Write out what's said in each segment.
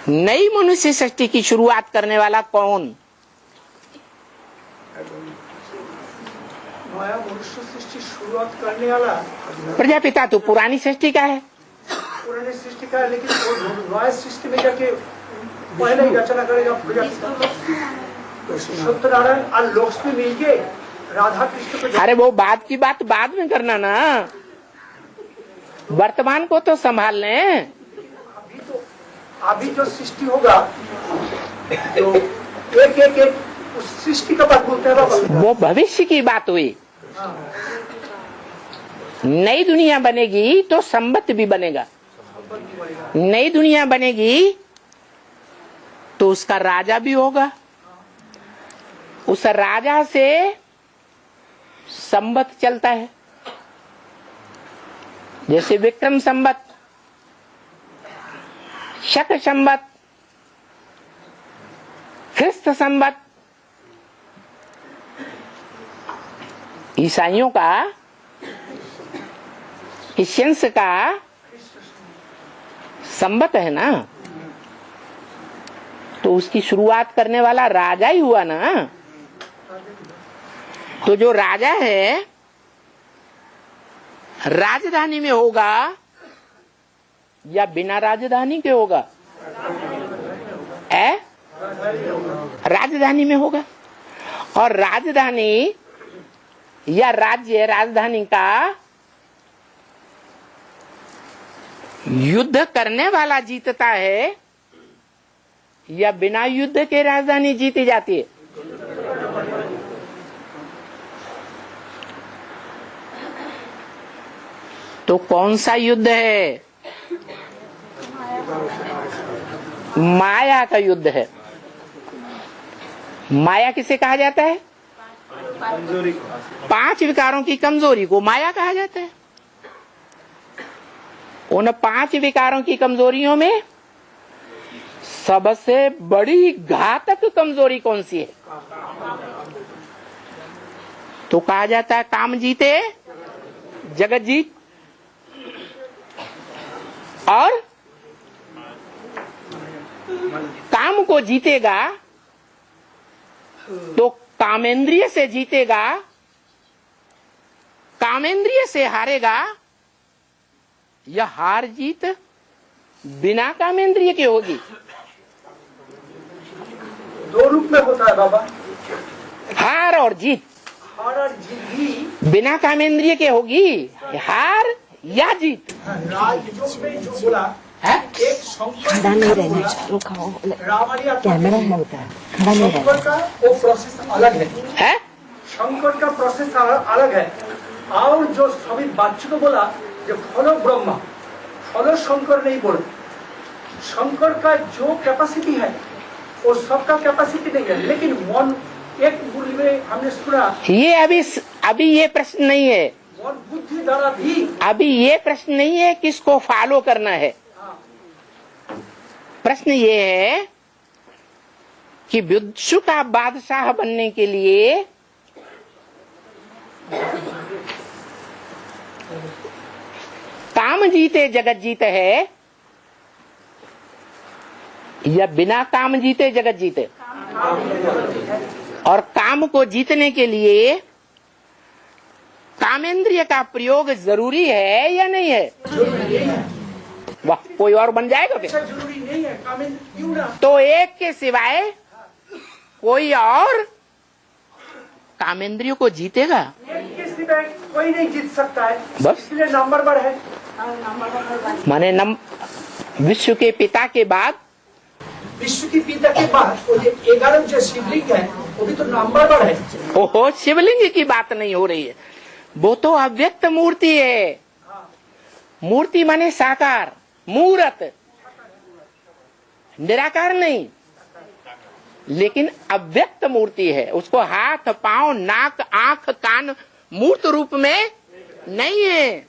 नई मनुष्य सृष्टि की शुरुआत करने वाला कौन? नया मनुष्य सृष्टि शुरुआत करने वाला प्रजापिता तो पुरानी सृष्टि का है। पुरानी सृष्टि का है, लेकिन वो नया सृष्टि में जाके पहले ही रचना करेगा प्रजापिता। सत्यनारायण और लक्ष्मी मिलके राधा कृष्ण को। अरे वो बाद की बात बाद में करना ना, वर्तमान को तो संभाल लें। अभी जो सृष्टि होगा तो एक एक एक उस सृष्टि का बात बोलते हैं बाबा। वो भविष्य की बात हुई। नई दुनिया बनेगी तो संबत भी बनेगा। नई दुनिया बनेगी तो उसका राजा भी होगा। उस राजा से संबत चलता है, जैसे विक्रम संबत, शक संबत, ख्रिस्त संबत। ईसाइयों का, क्रिश्चियंस का संबत है ना, तो उसकी शुरुआत करने वाला राजा ही हुआ ना। तो जो राजा है राजधानी में होगा या बिना राजधानी के होगा? राजधानी में होगा। और राजधानी या राज्य राजधानी का युद्ध करने वाला जीतता है या बिना युद्ध के राजधानी जीती जाती है? तो कौन सा युद्ध है? माया का युद्ध है। माया किसे कहा जाता है? पांच विकारों की कमजोरी को माया कहा जाता है। उन पांच विकारों की कमजोरियों में सबसे बड़ी घातक कमजोरी कौन सी है? तो कहा जाता है काम जीते जगत जीत। और काम को जीतेगा तो कामेंद्रिय से जीतेगा, कामेंद्रिय से हारेगा, या हार जीत बिना कामेंद्रिय के होगी? दो रूप में होता है बाबा, हार और जीत। हार और जीत भी बिना कामेंद्रिय के होगी, हार या जीत। राजयोग में जो बोला है? एक खड़ा नहीं रहना, रुकाओ, कैमरा है उधर, खड़ा नहीं शंकर रहना। का वो प्रोसेस अलग है। शंकर का प्रोसेस अलग है। और जो सभी बाच्य को बोला जो फलो ब्रह्मा, फलो शंकर नहीं बोले। शंकर का जो कैपेसिटी है वो सबका कैपेसिटी नहीं है, लेकिन मन एक मूल में हमने सुना। ये अभी ये प्रश्न नहीं है। मन बुद्धि द्वारा भी अभी ये प्रश्न नहीं है किसको फॉलो करना है। प्रश्न ये है कि विश्व का बादशाह बनने के लिए काम जीते जगत जीते है या बिना काम जीते जगत जीते? और काम को जीतने के लिए कामेंद्रिय का प्रयोग जरूरी है या नहीं है? वाह, कोई और बन जाएगा फिर? जरूरी नहीं है। क्यों ना? तो एक के सिवाय कोई और कामेंद्रियों को जीतेगा? एक के सिवाय कोई नहीं जीत सकता है, बस। इसलिए नंबर वन है। माने विश्व के पिता के बाद, विश्व की पिता के बाद वो जो 11 जो शिवलिंग है वो भी तो नंबर वन है। ओहो, शिवलिंग की बात नहीं हो रही है, वो तो अव्यक्त मूर्ति है। मूर्ति माने साकार, मूर्त, निराकार नहीं, लेकिन अव्यक्त मूर्ति है। उसको हाथ पांव नाक आंख कान मूर्त रूप में नहीं है।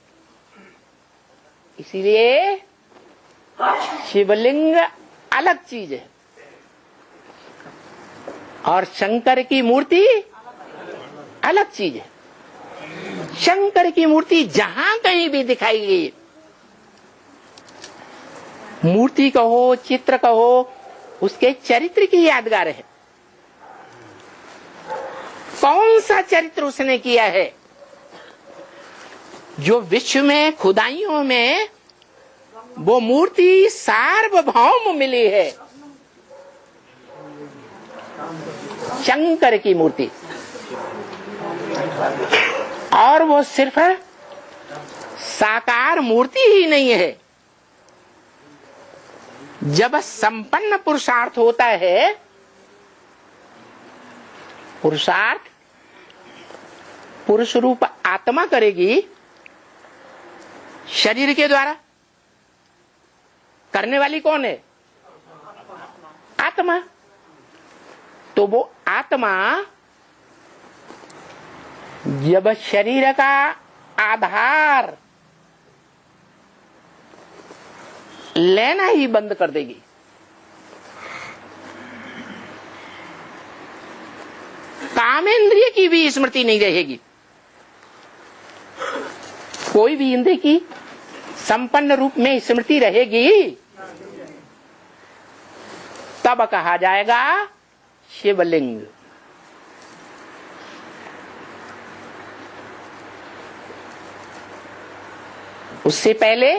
इसलिए शिवलिंग अलग चीज है और शंकर की मूर्ति अलग चीज है। शंकर की मूर्ति जहां कहीं भी दिखाई गई मूर्ति कहो, चित्र कहो, उसके चरित्र की यादगार है। कौन सा चरित्र उसने किया है जो विश्व में खुदाइयों में वो मूर्ति सार्वभौम मिली है? शंकर की मूर्ति। और वो सिर्फ साकार मूर्ति ही नहीं है। जब संपन्न पुरुषार्थ होता है, पुरुषार्थ पुरुष रूप आत्मा करेगी शरीर के द्वारा। करने वाली कौन है? आत्मा। तो वो आत्मा जब शरीर का आधार लेना ही बंद कर देगी, कामेंद्रिय की भी स्मृति नहीं रहेगी। कोई भी इंद्रिय की संपन्न रूप में स्मृति रहेगी, तब कहा जाएगा शिवलिंग। उससे पहले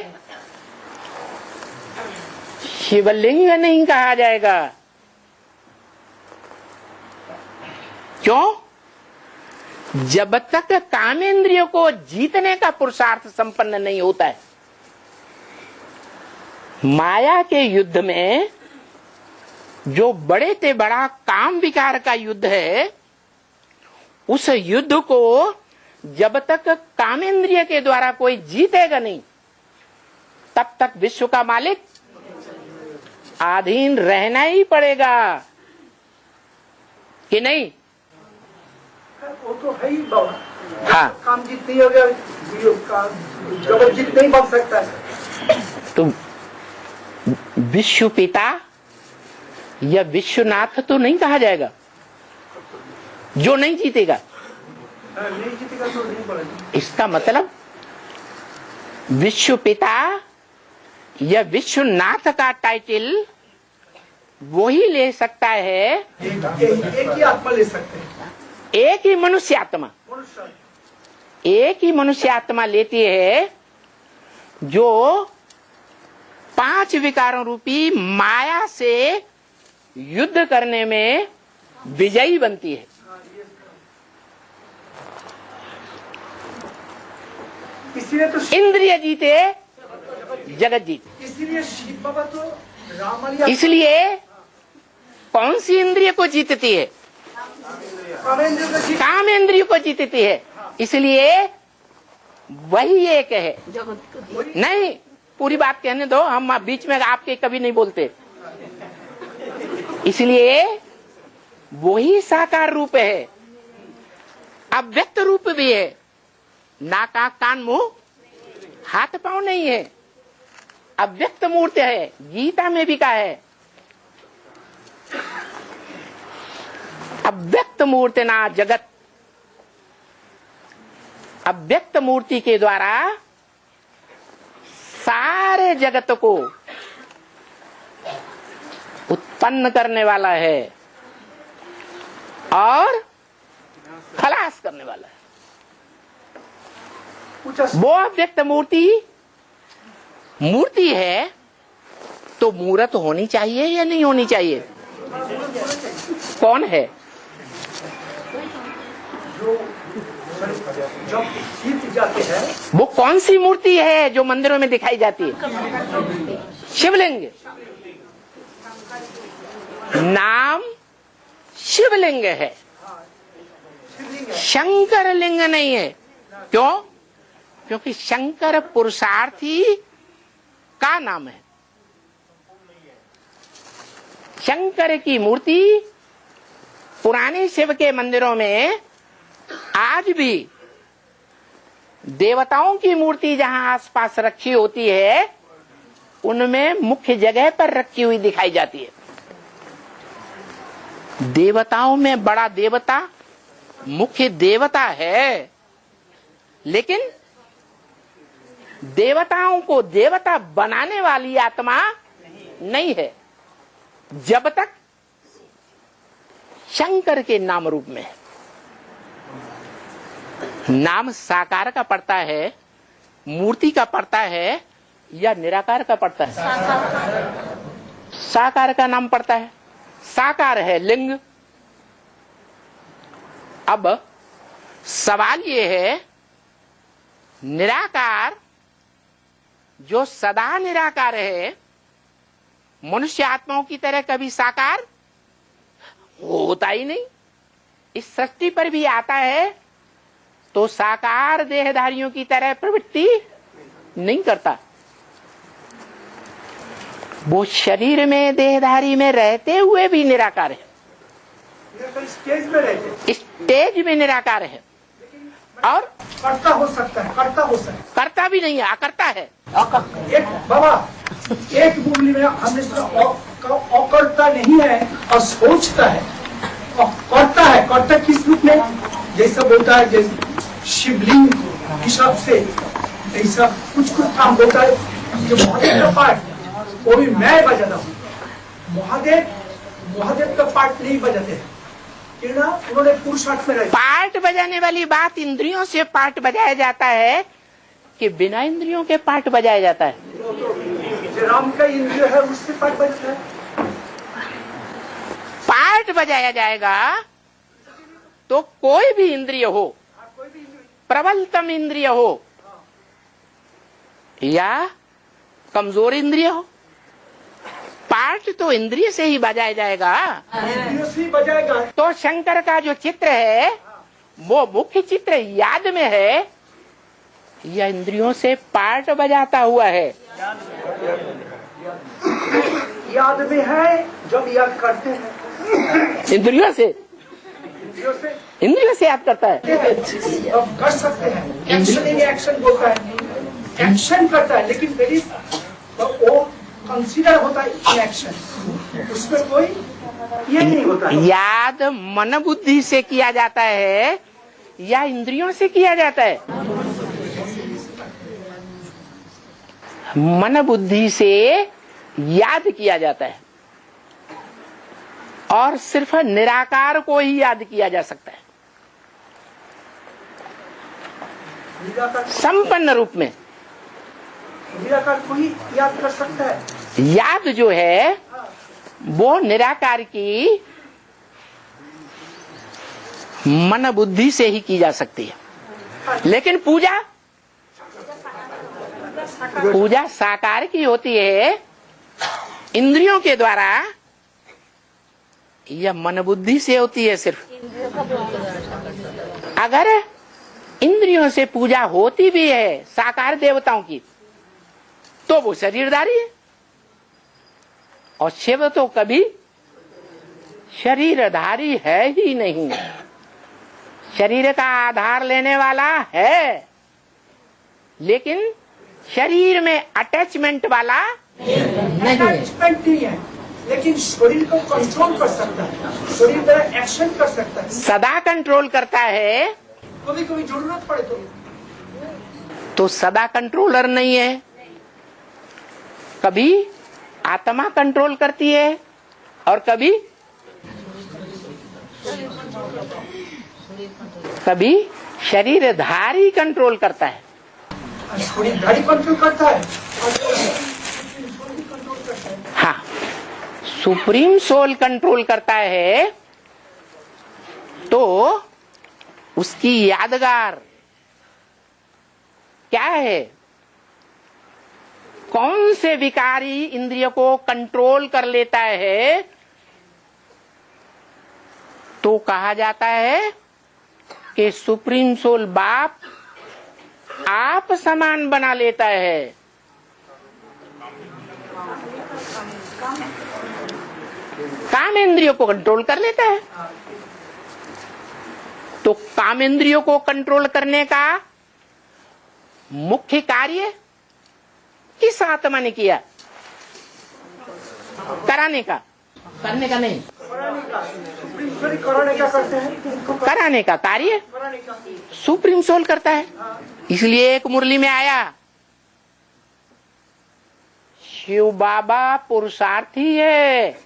शिवलिंग नहीं कहा जाएगा। क्यों? जब तक कामेंद्रियों को जीतने का पुरुषार्थ संपन्न नहीं होता है। माया के युद्ध में जो बड़े से बड़ा काम विकार का युद्ध है, उस युद्ध को जब तक कामेंद्रिय के द्वारा कोई जीतेगा नहीं, तब तक विश्व का मालिक अधीन रहना ही पड़ेगा कि नहीं? वो तो है ही बाबा। हाँ। काम जीत नहीं हो गया, जगत जीत नहीं बन सकता है। तो विश्व पिता या विश्वनाथ तो नहीं कहा जाएगा जो नहीं जीतेगा। नहीं जीतेगा तो नहीं पड़ेगा। इसका मतलब विश्व पिता या विश्वनाथ का टाइटल वही ले सकता है। एक ही आत्मा ले सकते हैं। एक ही मनुष्य आत्मा, एक ही मनुष्य आत्मा लेती है जो 5 विकारों रूपी माया से युद्ध करने में विजयी बनती है। इसीलिए तो इंद्रिय जीते जगत जीते। इसीलिए शिव बाबा तो रामलिया इसलिए कौन सी इंद्रिय को जीतती है? काम इंद्रिय को जीतती है। इसलिए वही एक है। नहीं, पूरी बात कहने दो, हम बीच में आपके कभी नहीं बोलते। इसलिए वही साकार रूप है, अव्यक्त रूप भी है। नाक आंख कान मुंह हाथ पांव नहीं है, अव्यक्त मूर्ति है। गीता में भी कहा है अव्यक्त मूर्ति ना जगत। अव्यक्त मूर्ति के द्वारा सारे जगत को उत्पन्न करने वाला है और खलास करने वाला है। वो अव्यक्त मूर्ति है, तो मूर्त होनी चाहिए या नहीं होनी चाहिए? कौन है? जब जीत जाते हैं, वो कौन सी मूर्ति है जो मंदिरों में दिखाई जाती है? शिवलिंग। नाम शिवलिंग है, शंकर लिंग नहीं है। क्यों? क्योंकि शंकर पुरुषार्थी का नाम है। शंकर की मूर्ति पुराने शिव के मंदिरों में आज भी देवताओं की मूर्ति जहां आसपास रखी होती है, उनमें मुख्य जगह पर रखी हुई दिखाई जाती है। देवताओं में बड़ा देवता मुख्य देवता है, लेकिन देवताओं को देवता बनाने वाली आत्मा नहीं है जब तक शंकर के नाम रूप में है। नाम साकार का पड़ता है, मूर्ति का पड़ता है या निराकार का पड़ता है? साकार का नाम पड़ता है। साकार है लिंग। अब सवाल ये है, निराकार जो सदा निराकार है, मनुष्य आत्माओं की तरह कभी साकार होता ही नहीं। इस सृष्टि पर भी आता है तो साकार देहधारियों की तरह प्रवृत्ति नहीं करता। वो शरीर में देहधारी में रहते हुए भी निराकार है, स्टेज में रहते, स्टेज में निराकार है। और करता हो सकता है, करता हो सकता है, करता भी नहीं है, अकर्ता है। एक बाबा एक मुरली में हमने सुना अकर्ता नहीं है और सोचता है, और करता है। करता किस रूप में? जैसा बोलता है, जैसे शिवलिंग हिसाब से ऐसा कुछ काम होता है। जो महादेव का पाठ वो भी मैं बजाता हूँ, महादेव का पाठ नहीं बजाते हैं। उन्होंने पुरुषार्थ में पाठ बजाने वाली बात इंद्रियों से पाठ बजाया जाता है कि बिना इंद्रियों के पाठ बजाया जाता है? जो राम का इंद्रिय है उससे पाठ बजता है। पाठ बजाया जाएगा तो कोई भी इंद्रिय हो, प्रबलतम इंद्रिय हो या कमजोर इंद्रिय हो, पाठ तो इंद्रिय से ही बजाया जाएगा। इंद्रियों से ही बजाएगा। तो शंकर का जो चित्र है वो मुख्य चित्र याद में है या इंद्रियों से पाठ बजाता हुआ है? याद में है जब याद करते हैं, इंद्रियों से याद करता है। अब कर सकते हैं, एक्शन इन एक्शन बोलता है, एक्शन करता है, लेकिन वेरी वो कंसीडर होता है इन एक्शन, उसमें कोई ये नहीं होता है। याद मन बुद्धि से किया जाता है या इंद्रियों से किया जाता है? मन बुद्धि से याद किया जाता है और सिर्फ निराकार को ही याद किया जा सकता है, संपन्न रूप में। निराकार को ही याद कर सकता है। याद जो है वो निराकार की मन बुद्धि से ही की जा सकती है, लेकिन पूजा साकार की होती है इंद्रियों के द्वारा या मन बुद्धि से होती है सिर्फ। अगर इंद्रियों से पूजा होती भी है साकार देवताओं की तो वो शरीरधारी है, और शिव तो कभी शरीरधारी है ही नहीं। शरीर का आधार लेने वाला है लेकिन शरीर में अटैचमेंट वाला नहीं है। अटैचमेंट नहीं है, लेकिन शरीर को कंट्रोल कर सकता है, शरीर पर एक्शन कर सकता है, सदा कंट्रोल करता है। कभी कभी जरूरत पड़े तो सदा कंट्रोलर नहीं है, कभी आत्मा कंट्रोल करती है और कभी शरीरधारी कंट्रोल करता है। शरीरधारी कंट्रोल करता है। हाँ, सुप्रीम सोल कंट्रोल करता है तो उसकी यादगार क्या है? कौन से विकारी इंद्रिय को कंट्रोल कर लेता है तो कहा जाता है कि सुप्रीम सोल बाप आप समान बना लेता है। काम इंद्रियों को कंट्रोल कर लेता है। तो काम इंद्रियों को कंट्रोल करने का मुख्य कार्य किस आत्मा ने किया? कराने का, करने का नहीं, कराने का कार्य सुप्रीम सोल करता है। इसलिए एक मुरली में आया, शिव बाबा पुरुषार्थी है।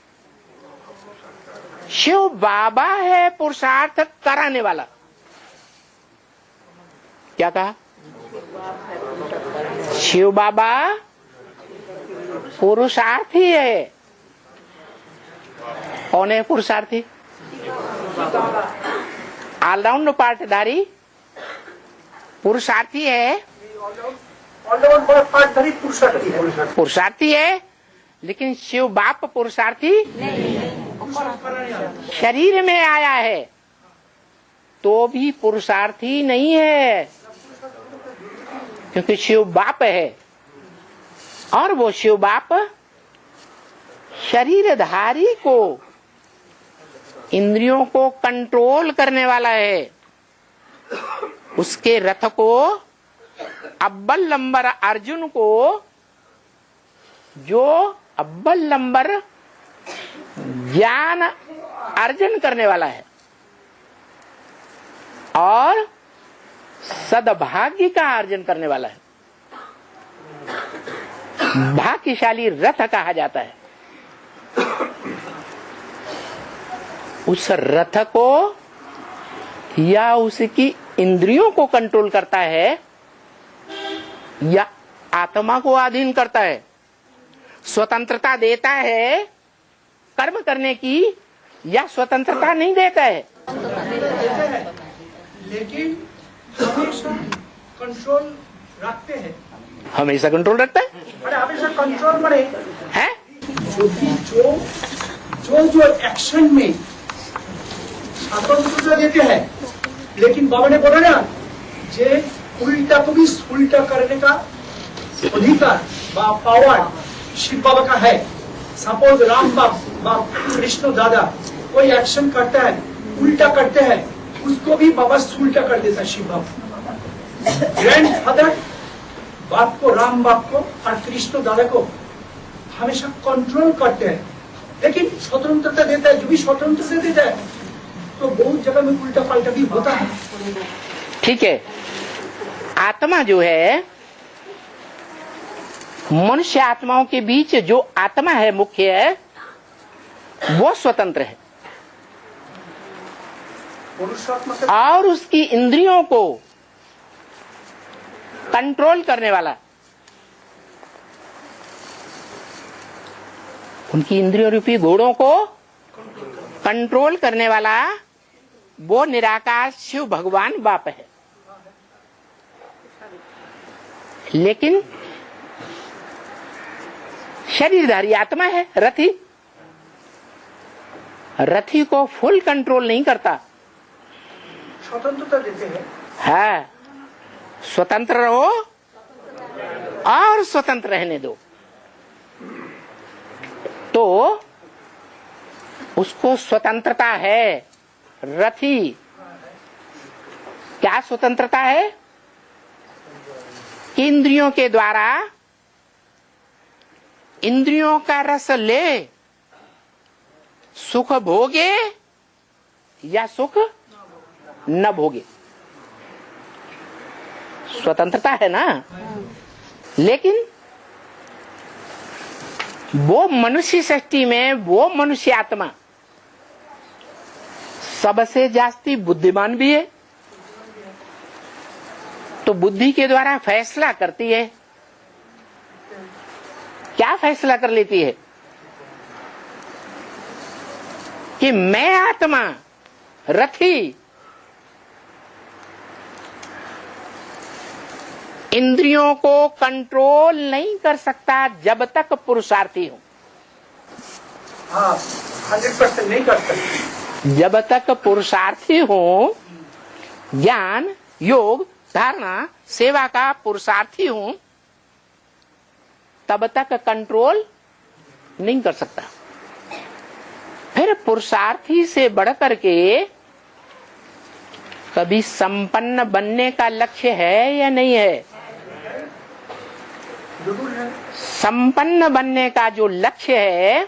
शिव बाबा है पुरुषार्थ कराने वाला। क्या कहा? शिव बाबा पुरुषार्थी है। कौन है पुरुषार्थी? ऑलराउंड पार्टधारी पुरुषार्थी है। पार्टधारी पुरुषार्थी है। पुरुषार्थी है, लेकिन शिव बाप पुरुषार्थी शरीर में आया है तो भी पुरुषार्थी नहीं है, क्योंकि शिव बाप है और वो शिव बाप शरीरधारी को, इंद्रियों को कंट्रोल करने वाला है। उसके रथ को, अव्वल नंबर अर्जुन को, जो अव्वल नंबर ज्ञान अर्जन करने वाला है और सद्भाग्य का अर्जन करने वाला है, भाग्यशाली रथ कहा जाता है। उस रथ को या उसकी इंद्रियों को कंट्रोल करता है या आत्मा को अधीन करता है, स्वतंत्रता देता है कर्म करने की या स्वतंत्रता नहीं देता है। लेकिन हमेशा कंट्रोल रखते हैं। हमेशा कंट्रोल रखता है। अरे हमेशा कंट्रोल माने है जो एक्शन में स्वतंत्रता देते हैं, लेकिन बाबा ने बोला ना जे उल्टा को भी उल्टा करने का अधिकार पावर शिव बाबा का है। सपोज राम बाप कृष्ण दादा कोई एक्शन करता है, उल्टा करते हैं, उसको भी बाबा उल्टा कर देता है शिव बाबा। ग्रैंड फादर बाप को, राम बाप को और कृष्ण दादा को हमेशा कंट्रोल करते हैं, लेकिन स्वतंत्रता देता है। जो भी स्वतंत्रता देता है तो बहुत जगह में उल्टा पलटा भी होता है। ठीक है। आत्मा जो है, मनुष्य आत्माओं के बीच जो आत्मा है मुख्य है, वो स्वतंत्र है और उसकी इंद्रियों को कंट्रोल करने वाला, उनकी इंद्रियों रूपी घोड़ों को कंट्रोल करने वाला वो निराकार शिव भगवान बाप है। लेकिन शरीरधारी आत्मा है रथी, रथी को फुल कंट्रोल नहीं करता। स्वतंत्रता देते हैं। है, स्वतंत्र रहो और स्वतंत्र रहने दो। तो उसको स्वतंत्रता है। रथी क्या स्वतंत्रता है? इंद्रियों के द्वारा इंद्रियों का रस ले, सुख भोगे या सुख न भोगे, स्वतंत्रता है ना। लेकिन वो मनुष्य सृष्टि में वो मनुष्य आत्मा सबसे जास्ती बुद्धिमान भी है, तो बुद्धि के द्वारा फैसला करती है। क्या फैसला कर लेती है कि मैं आत्मा रथी इंद्रियों को कंट्रोल नहीं कर सकता जब तक पुरुषार्थी हूं। हाँ, 100% नहीं कर सकते। जब तक पुरुषार्थी हूं, ज्ञान योग धारणा सेवा का पुरुषार्थी हूं, तब तक कंट्रोल नहीं कर सकता। फिर पुरुषार्थी से बढ़ करके कभी संपन्न बनने का लक्ष्य है या नहीं है? जरूर है। संपन्न बनने का जो लक्ष्य है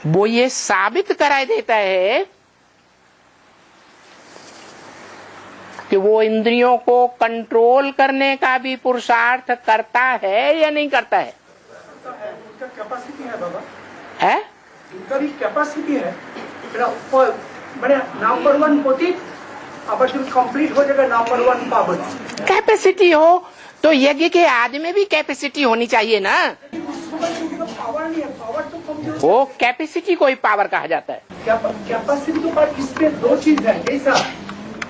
वो ये साबित कराई देता है कि वो इंद्रियों को कंट्रोल करने का भी पुरुषार्थ करता है या नहीं करता है? उनका कैपेसिटी है बाबा, है? उनका भी कैपेसिटी है। मैंने नंबर 1 पतित, अब जब कंप्लीट हो जाएगा नंबर 1 पावन। कैपेसिटी हो तो यज्ञ के आदि में भी कैपेसिटी होनी चाहिए ना। पावर नहीं है, पावर तो कमजोर। वो कैपेसिटी को ही पावर कहा जाता है। कैपेसिटी तो पर इसमें 2 चीज है। कैसा?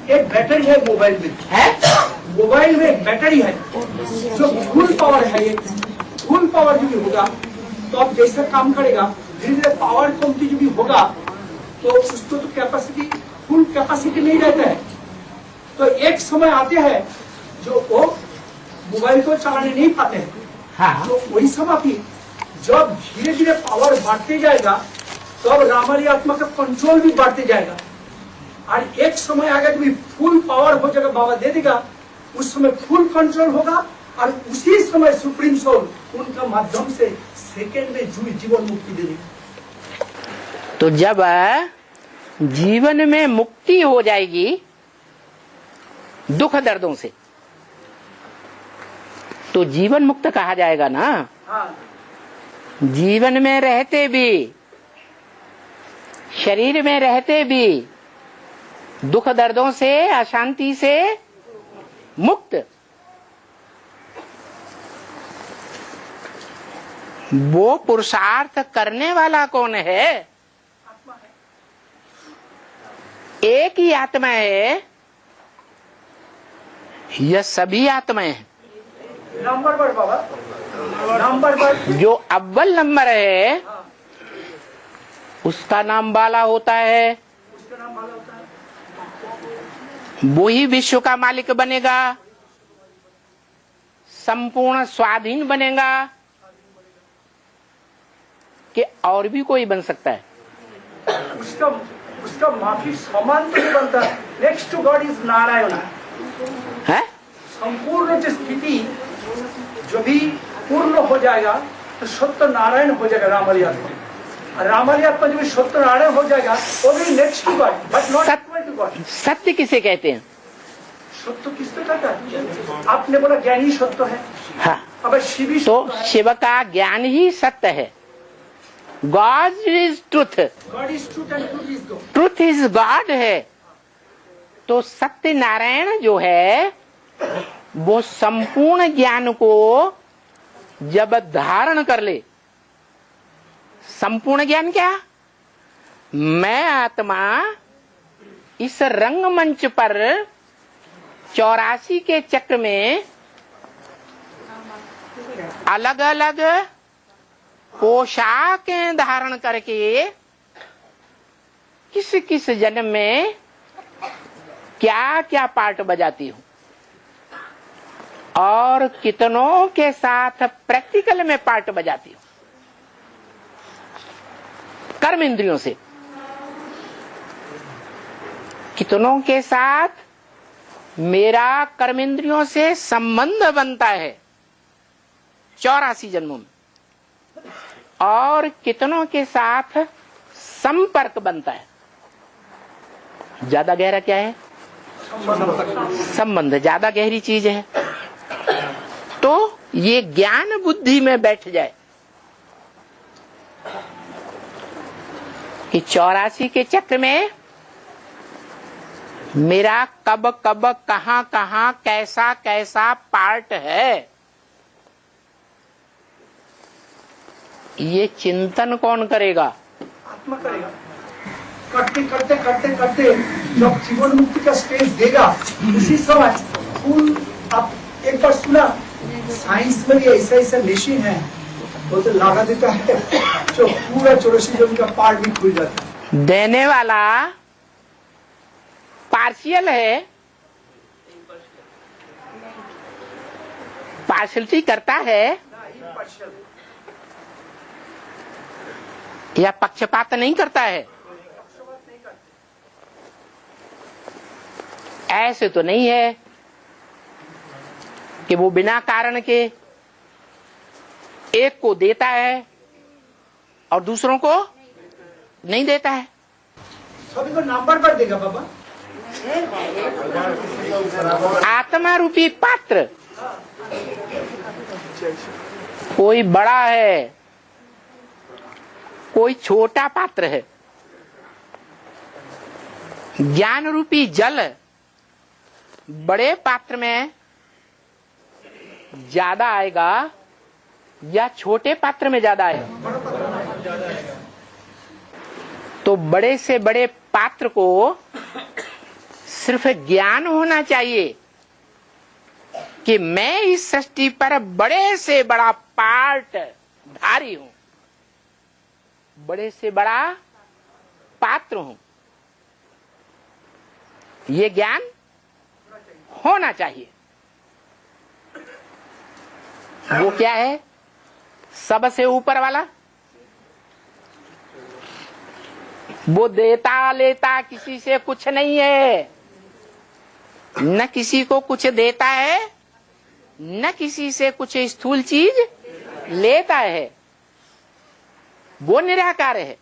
एक बैटरी है मोबाइल में, मोबाइल में एक बैटरी है जो फुल पावर है। ये फुल पावर जो भी होगा तो अब जैसा काम करेगा, धीरे धीरे पावर कमती जो भी होगा तो उसको तो कैपेसिटी, फुल कैपेसिटी नहीं रहता है। तो एक समय आते हैं जो वो मोबाइल को चलाने नहीं पाते हैं। हाँ। तो वही समय भी जब धीरे धीरे पावर बढ़ते जाएगा तब रामाली आत्मा का कंट्रोल भी बढ़ते जाएगा। और एक समय आएगा जब फुल पावर हो जाएगा, बाबा दे देगा, उस समय फुल कंट्रोल होगा और उसी समय सुप्रीम सोल उनका माध्यम से सेकंड में जीवन मुक्ति दे देगा। तो जब जीवन में मुक्ति हो जाएगी दुख दर्दों से तो जीवन मुक्त कहा जाएगा ना। हाँ। जीवन में रहते भी, शरीर में रहते भी दुख दर्दों से, अशांति से मुक्त, वो पुरुषार्थ करने वाला कौन है? एक ही आत्मा है यह सभी आत्माएं हैं? नंबर वन बाबा, नंबर वन जो अव्वल नंबर है उसका नाम बाला होता है, उसका नाम माला होता है। वो ही विश्व का मालिक बनेगा, संपूर्ण स्वाधीन बनेगा कि और भी कोई बन सकता है? उसका माफी समान तो नहीं बनता। Next to God is Narayan है? संपूर्ण जो स्थिति जो भी पूर्ण हो जाएगा तो सत्य नारायण हो जाएगा रामाली आत्मा। रामाली आत्मा जो भी सत्य नारायण हो जाएगा वो भी next to God but not equal to God. सत्य किसे कहते हैं? सत्य किसको कहता है? आपने बोला ज्ञान ही सत्य है। हाँ। अब शिव ही तो सत्य है। शिव का ज्ञान ही सत्य है। God is truth, God is truth and truth is God. Truth is God है। तो सत्य नारायण जो है वो संपूर्ण ज्ञान को जब धारण कर ले, संपूर्ण ज्ञान क्या? मैं आत्मा इस रंगमंच पर 84 के चक्र में अलग अलग पोशाकें धारण करके किस किस जन्म में क्या क्या पार्ट बजाती हूँ और कितनों के साथ प्रैक्टिकल में पार्ट बजाती हूँ कर्म इंद्रियों से, कितनों के साथ मेरा कर्म इंद्रियों से संबंध बनता है 84 जन्मों में, और कितनों के साथ संपर्क बनता है। ज्यादा गहरा क्या है? संबंध ज्यादा गहरी चीज है। तो ये ज्ञान बुद्धि में बैठ जाए कि 84 के चक्र में मेरा कब कब कहां कहां कैसा कैसा पार्ट है, ये चिंतन कौन करेगा? आत्मा करेगा। करते करते करते करते जब जीवन मुक्ति का स्टेज देगा उसी समय फूल। आप एक बार सुना साइंस में भी ऐसा ऐसा मशीन है वो तो लगा देता है जो पूरा 84 जन्म का पार्ट भी खुल जाता है। देने वाला पार्शियल है, पार्शियलिटी करता है या पक्षपात नहीं करता है? ऐसे तो नहीं है कि वो बिना कारण के एक को देता है और दूसरों को नहीं देता है। सभी को नंबर पर देगा बाबा। आत्मा रूपी पात्र कोई बड़ा है, कोई छोटा पात्र है। ज्ञान रूपी जल बड़े पात्र में ज्यादा आएगा या छोटे पात्र में ज्यादा आएगा? तो बड़े से बड़े पात्र को सिर्फ ज्ञान होना चाहिए कि मैं इस सृष्टि पर बड़े से बड़ा पार्ट धारी हूं, बड़े से बड़ा पात्र हूं। ये ज्ञान होना चाहिए। वो क्या है? सबसे ऊपर वाला। वो देता लेता किसी से कुछ नहीं है, न किसी को कुछ देता है, न किसी से कुछ स्थूल चीज लेता है। वो निराकार है।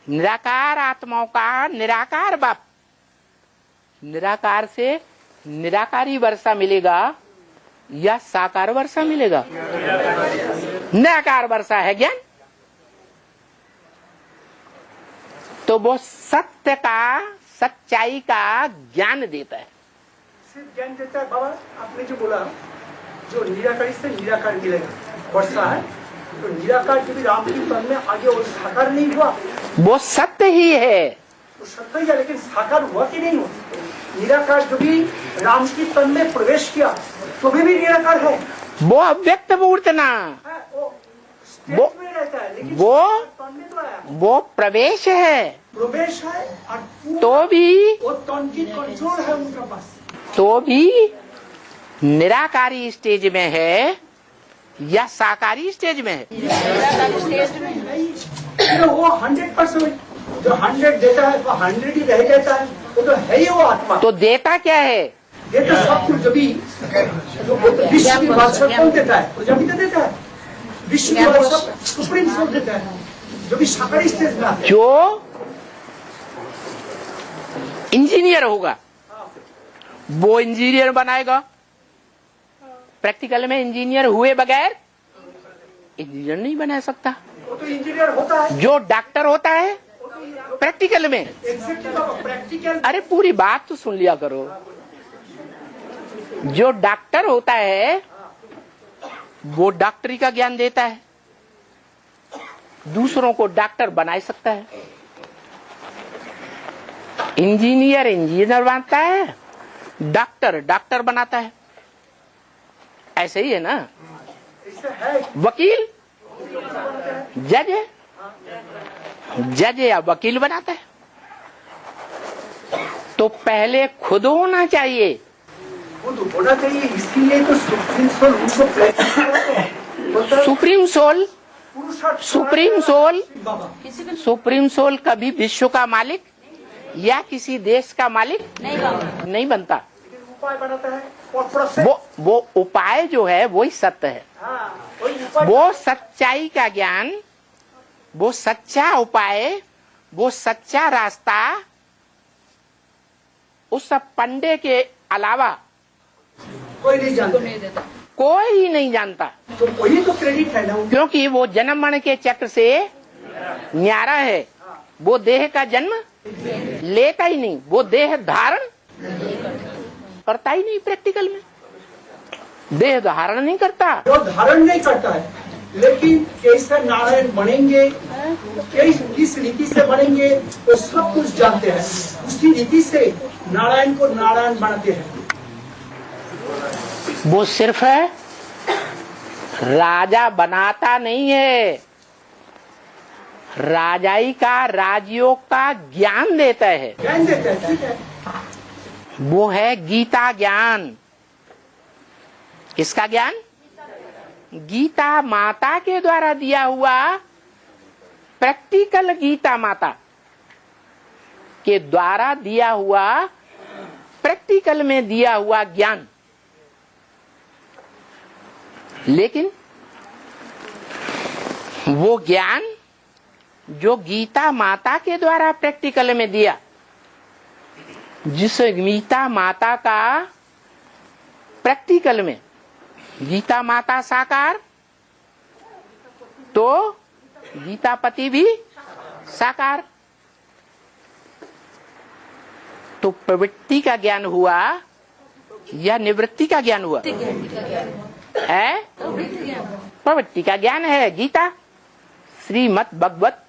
निराकार आत्माओं का निराकार बाप। निराकार से निराकारी वर्षा मिलेगा या साकार वर्षा मिलेगा? निराकार वर्षा है ज्ञान। तो वो सत्य का, सच्चाई का ज्ञान देता है। सिर्फ ज्ञान देता है बाबा। आपने जो बोला, जो निराकारी से निराकार मिलेगा वर्षा है, तो निराकार जो भी राम की तन में आगे वो साकार नहीं हुआ, वो सत्य ही है। वो सत्य ही है, लेकिन साकार हुआ कि नहीं हुआ? निराकार जो भी राम की तन में प्रवेश किया तो भी निराकार है। वो अव्यक्त मूर्तना, वो में रहता है, लेकिन वो तन में तो आया। वो प्रवेश है, प्रवेश है और तो भी वो तन की कंट्रोल है उनका पास। तो भी निराकारी स्टेज में है या साकारी स्टेज में है? वो 100%, जो 100 देता है वो 100 ही रह जाता है। वो तो है ही वो आत्मा। तो देता क्या है? देता सब कुछ। जो भी विश्व की बादशाह कौन देता है? प्रजापति तो देता है। विश्व की बादशाह सुप्रीम सोल देता है, जो भी साकारी स्टेज में आता है। जो इंजीनियर होगा वो इंजीनियर बनाएगा। प्रैक्टिकल में इंजीनियर हुए बगैर इंजीनियर नहीं बना सकता। वो तो इंजीनियर होता है। जो डॉक्टर होता है प्रैक्टिकल में, प्रैक्टिकल, अरे पूरी बात तो सुन लिया करो। जो डॉक्टर होता है वो डॉक्टरी का ज्ञान देता है, दूसरों को डॉक्टर बना सकता है। इंजीनियर इंजीनियर बनाता है, डॉक्टर डॉक्टर बनाता है। ऐसे ही है ना? वकील जज है, जज या वकील बनाता है। तो पहले खुद होना चाहिए। खुद होना चाहिए, इसीलिए तो सुप्रीम सोल उनको प्रैक्टिस करते हैं। सुप्रीम सोल, सुप्रीम सोल, बाबा सुप्रीम सोल कभी विश्व का मालिक या किसी देश का मालिक नहीं बनता। उपाय बनाता है और प्रोसेस। वो उपाय जो है वही सत्य है। हाँ, वही उपाय। वो सच्चाई का ज्ञान, वो सच्चा उपाय, वो सच्चा रास्ता उस सब पंडे के अलावा कोई नहीं जानता। कोई नहीं जानता। तो वही तो क्रेडिट है ना। क्योंकि वो जन्म मरण के चक्र से न्यारा है। वो देह का जन्म लेता ही नहीं, वो देह धारण करता ही नहीं। प्रैक्टिकल में देह धारण नहीं करता। जो धारण नहीं करता है, लेकिन कैसे नारायण बनेंगे, किस रीति से बनेंगे, वो सब कुछ जानते हैं। उसी रीति से नारायण को नारायण बनाते हैं। वो सिर्फ राजा बनाता नहीं है, राजाई का, राजयोग का ज्ञान देता है। ज्ञान देता है, ठीक है। वो है गीता ज्ञान। किसका ज्ञान? गीता माता के द्वारा दिया हुआ, प्रैक्टिकल गीता माता के द्वारा दिया हुआ, प्रैक्टिकल में दिया हुआ ज्ञान। लेकिन वो ज्ञान जो गीता माता के द्वारा प्रैक्टिकल में दिया, जिस गीता माता का प्रैक्टिकल में गीता माता साकार तो गीता पति भी साकार। तो प्रवृत्ति का ज्ञान हुआ या निवृत्ति का ज्ञान हुआ है? प्रवृत्ति का ज्ञान है गीता, श्रीमद् भगवत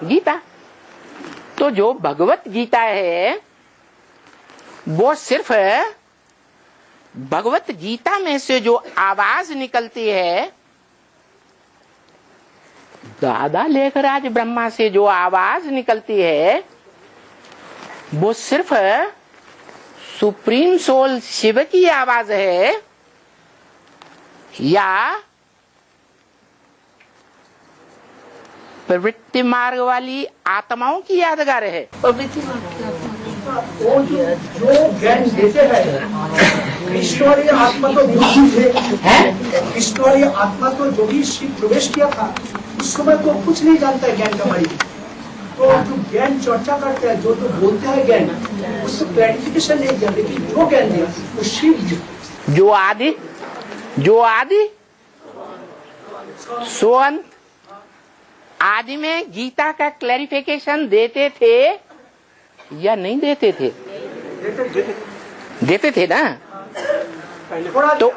गीता। तो जो भगवत गीता है वो सिर्फ भगवत गीता में से जो आवाज निकलती है, दादा लेखराज ब्रह्मा से जो आवाज निकलती है वो सिर्फ सुप्रीम सोल शिव की आवाज है या प्रवृत्ति मार्ग वाली आत्माओं की यादगार है? वो जो ज्ञान देते हैं ईश्वरीय आत्मा तो बुद्धि से ईश्वरीय आत्मा तो जो भी शिव प्रवेश किया था उस समय तो कुछ नहीं जानता है ज्ञान का बारे में। तो जो ज्ञान चर्चा करते हैं, जो बोलते हैं ज्ञान, उससे क्लैरिफिकेशन नहीं दिया, लेकिन जो ज्ञान दिया वो शिव जो आदि सो अंत आदि में गीता का क्लैरिफिकेशन देते थे या नहीं देते थे? देते थे ना। तो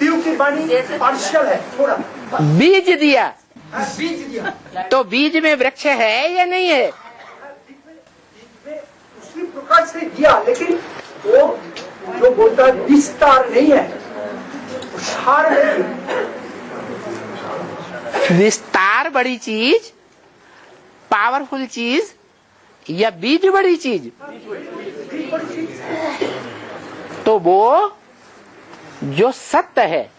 की वाणी पार्शियल है, थोड़ा बीज दिया, बीज दिया तो बीज में वृक्ष है या नहीं है? उसी प्रकार से दिया, लेकिन वो जो बोलता है विस्तार नहीं है, सार नहीं। विस्तार बड़ी चीज, पावरफुल चीज या बीज बड़ी चीज? तो वो जो सत्य है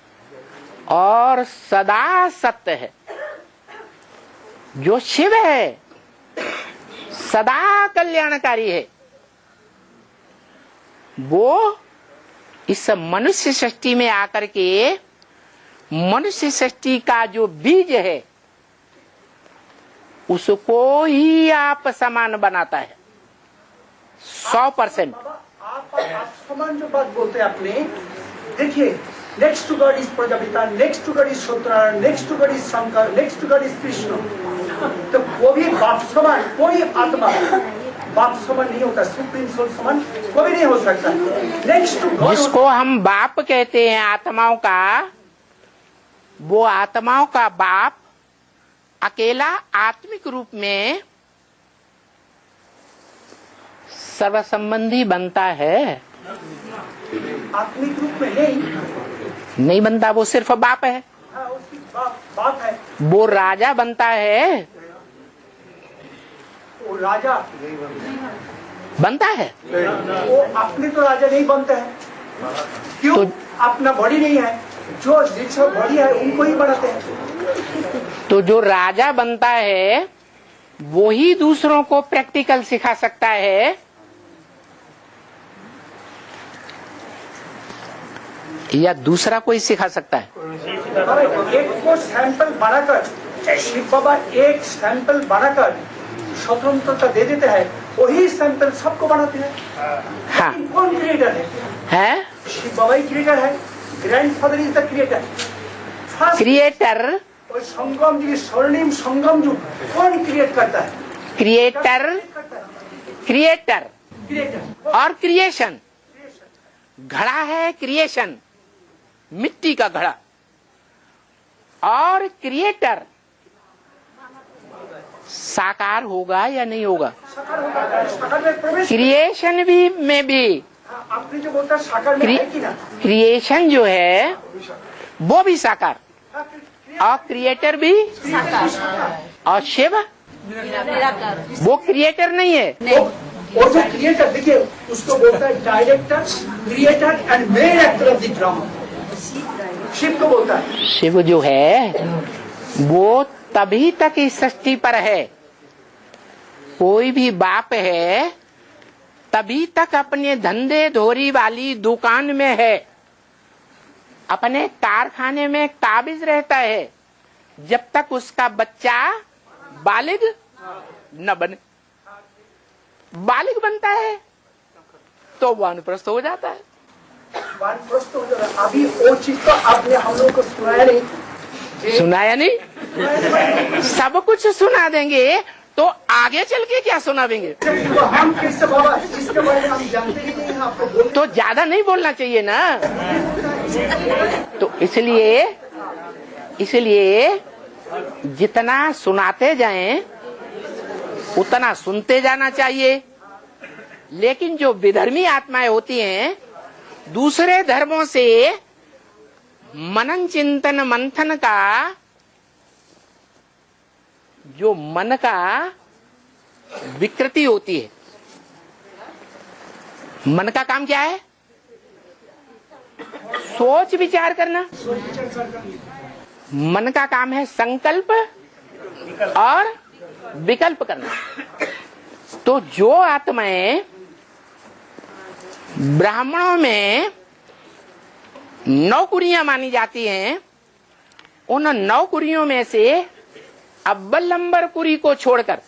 और सदा सत्य है, जो शिव है, सदा कल्याणकारी है, वो इस मनुष्य सृष्टि में आकर के मनुष्य सृष्टि का जो बीज है उसको ही आप समान बनाता है 100%। आप समान जो बात बोलते हैं आपने, देखिए next to God is Prajapita, next to God is Satyanarayan, next to God is Shankar, next to God is Krishna. तो वो भी बाप समान, कोई आत्मा बाप समान नहीं होता, सुप्रीम सोल समान कोई नहीं हो सकता। नेक्स्ट टू गॉड जिसको हम बाप कहते हैं आत्माओं का, वो आत्माओं का बाप अकेला आत्मिक रूप में सर्व संबंधी बनता है। आत्मिक रूप में नहीं बनता, वो सिर्फ बाप है। हाँ, उसकी बाप है। वो राजा बनता है, वो राजा बनता है। वो अपने तो राजा नहीं बनते हैं, क्यों? तो अपना बॉडी नहीं है, जो जिसका बॉडी है उनको ही बनाते हैं। तो जो राजा बनता है वो ही दूसरों को प्रैक्टिकल सिखा सकता है या दूसरा कोई सिखा सकता है? एक को सैंपल बनाकर, शिव बाबा एक सैंपल बनाकर स्वतंत्रता दे देते हैं, वही सैंपल सबको बनाते हैं। हाँ। कौन क्रिएटर है? शिव बाबा ही क्रिएटर है, grandfather is the creator. Creator और संगम जी, स्वर्णिम संगम जो कौन क्रिएट करता है? क्रिएटर क्रिएटर और क्रिएशन। घड़ा है क्रिएशन, मिट्टी का घड़ा, और क्रिएटर साकार होगा या नहीं होगा? साकार में प्रवेश। क्रिएशन भी आपने जो बोलता साकार में है कि ना? क्रिएशन जो है वो भी साकार और क्रिएटर भी साकार। और शिव वो क्रिएटर नहीं है। वो जो क्रिएटर, देखिए उसको बोलता है director, creator and main actor of the drama. Shiv को बोलता है। शिव जो है वो तभी तक इस सृष्टि पर है, कोई भी बाप है तभी तक अपने धंधे धोरी वाली दुकान में है, अपने कारखाने में काबिज रहता है, जब तक उसका बच्चा बालिग न बने। बालिग बनता है तो वानप्रस्थ हो जाता है। वानप्रस्थ हो जाता है। अभी वो चीज तो आपने हम लोगों को सुनाया नहीं। सुनाया नहीं, सब कुछ सुना देंगे तो आगे चल के क्या सुना देंगे? तो हम कैसे बाबा जिसके बारे में हम जानते ही नहीं हैं, आपको बोल तो ज्यादा नहीं बोलना चाहिए ना। तो इसलिए जितना सुनाते जाएं उतना सुनते जाना चाहिए। लेकिन जो विधर्मी आत्माएं होती हैं, दूसरे धर्मों से मनन चिंतन मंथन का, जो मन का विकृति होती है, मन का काम क्या है? सोच विचार करना। मन का काम है संकल्प और विकल्प करना। तो जो आत्माएं ब्राह्मणों में नौकुरियां मानी जाती हैं, उन नौकुरियों में से अव्वल नंबर कुरी को छोड़कर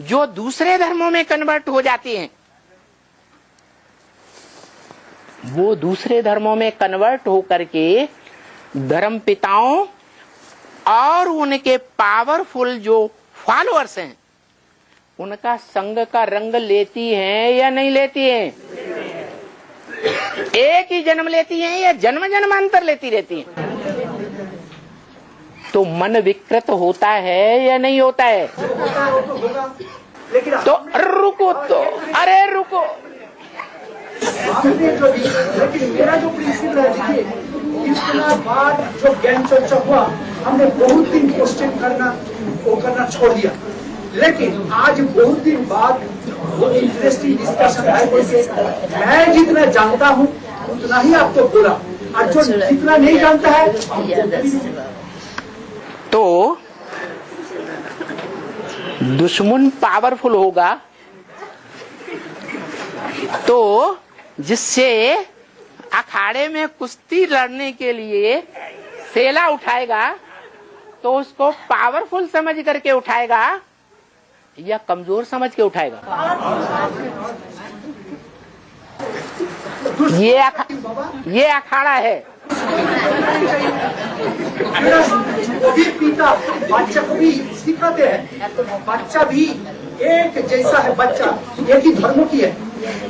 जो दूसरे धर्मों में कन्वर्ट हो जाती हैं, वो दूसरे धर्मों में कन्वर्ट होकर के धर्म पिताओं और उनके पावरफुल जो फॉलोअर्स हैं, उनका संग का रंग लेती हैं या नहीं लेती हैं? एक ही जन्म लेती हैं या जन्म जन्मांतर लेती रहती हैं? तो मन विकृत होता है या नहीं होता है? तो रुको, तो अरे रुको, आपने जो लेकिन मेरा जो प्रिंसिपल है, देखिए इतना बार जो ज्ञान चर्चा हुआ, हमने बहुत दिन क्वेश्चन करना छोड़ दिया। लेकिन आज बहुत दिन बाद वो इंटरेस्टिंग डिस्कशन है। मैं जितना जानता हूँ उतना ही आपको बोला, और जो जितना नहीं जानता है तो दुश्मन पावरफुल होगा तो जिससे अखाड़े में कुश्ती लड़ने के लिए सेला उठाएगा तो उसको पावरफुल समझ करके उठाएगा या कमजोर समझ के उठाएगा? ये अखाड़ा है। वो भी पिता बच्चा को भी सिखाते हैं। बच्चा भी एक जैसा है, बच्चा एक ही धर्म की है,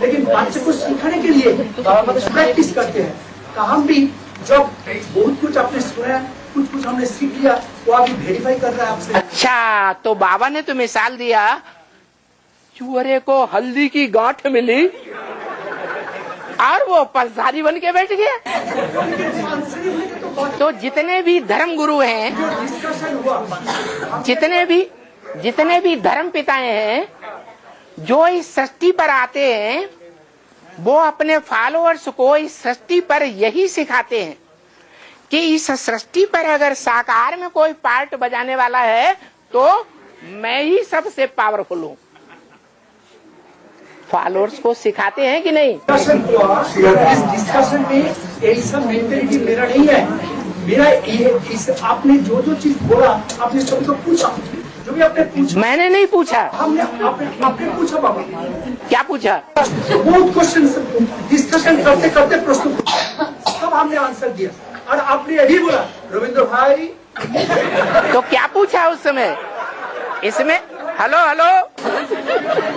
लेकिन बच्चे को सिखाने के लिए प्रैक्टिस करते हैं। तो हम भी जब बहुत कुछ आपने सुना, कुछ कुछ हमने सीख लिया, वो अभी वेरीफाई कर रहा है आपसे। अच्छा, तो बाबा ने तो मिसाल दिया, चूहे को हल्दी की गांठ मिली और वो पलसारी बन के बैठ गया। तो जितने भी धर्म गुरु हैं, जितने भी धर्म पिताएं हैं, जो इस सृष्टि पर आते हैं, वो अपने फॉलोअर्स को इस सृष्टि पर यही सिखाते हैं कि इस सृष्टि पर अगर साकार में कोई पार्ट बजाने वाला है तो मैं ही सबसे पावरफुल हूँ। फॉलोअर्स को सिखाते हैं कि नहीं? इस डिस्कशन में यही सब मेंटेलिटी मेरा नहीं है। मेरा ये आपने जो जो चीज बोला, आपने सबको पूछा, जो भी आपने पूछा। मैंने नहीं पूछा। आपने पूछा बाबा। क्या पूछा? बहुत क्वेश्चन डिस्कशन करते करते प्रश्न सब हमने आंसर दिया, और आपने यही बोला रविंद्र भाई। तो क्या पूछा उस समय? इसमें हेलो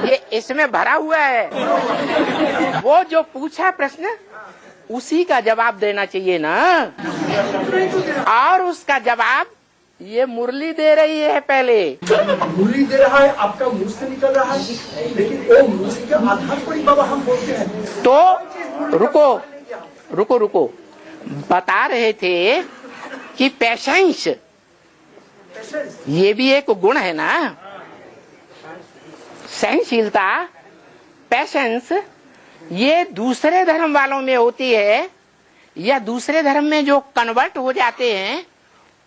ये इसमें भरा हुआ है। वो जो पूछा प्रश्न उसी का जवाब देना चाहिए ना। और उसका जवाब ये मुरली दे रही है। पहले मुरली दे रहा है, आपका मुंह से निकल रहा है, लेकिन वो मुरली के आधार पर ही बाबा हम बोलते हैं। तो रुको बता रहे थे कि पेशेंस ये भी एक गुण है ना। सहनशीलता, पेशेंस, ये दूसरे धर्म वालों में होती है, या दूसरे धर्म में जो कन्वर्ट हो जाते हैं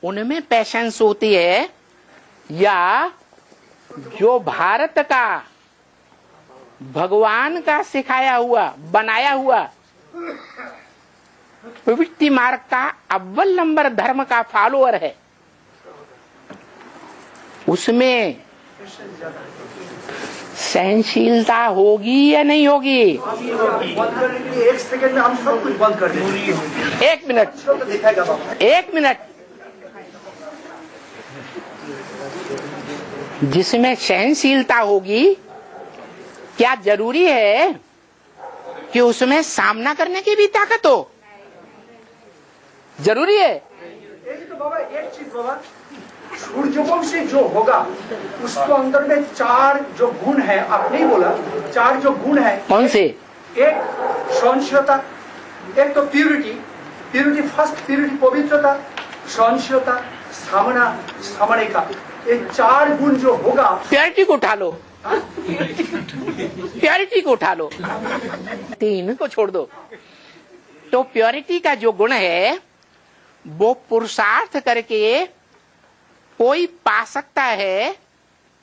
उनमें पेशेंस होती है, या जो भारत का भगवान का सिखाया हुआ बनाया हुआ प्रवृत्ति मार्ग का अव्वल नंबर धर्म का फॉलोअर है, उसमें सहनशीलता होगी या नहीं होगी? बंद करने के लिए 1 सेकंड में हम सब कुछ बंद कर देंगे। 1 मिनट, तो दिखाएगा बाबा। 1 मिनट। जिसमें सहनशीलता होगी, क्या जरूरी है कि उसमें सामना करने की भी ताकत हो? जरूरी है। यही तो बाबा एक चीज बाबा, सूर्यवंशी जो होगा उसको अंदर में 4 जो गुण है, आपने ही बोला 4 जो गुण है। कौन से? एक सहनशीलता, एक तो प्यूरिटी फर्स्ट प्यूरिटी पवित्रता, सहनशीलता, सामना, सामने का, ये 4 गुण जो होगा। प्योरिटी को उठा लो, प्योरिटी को उठा लो, 3 को छोड़ दो। तो प्योरिटी का जो गुण है वो पुरुषार्थ करके कोई पा सकता है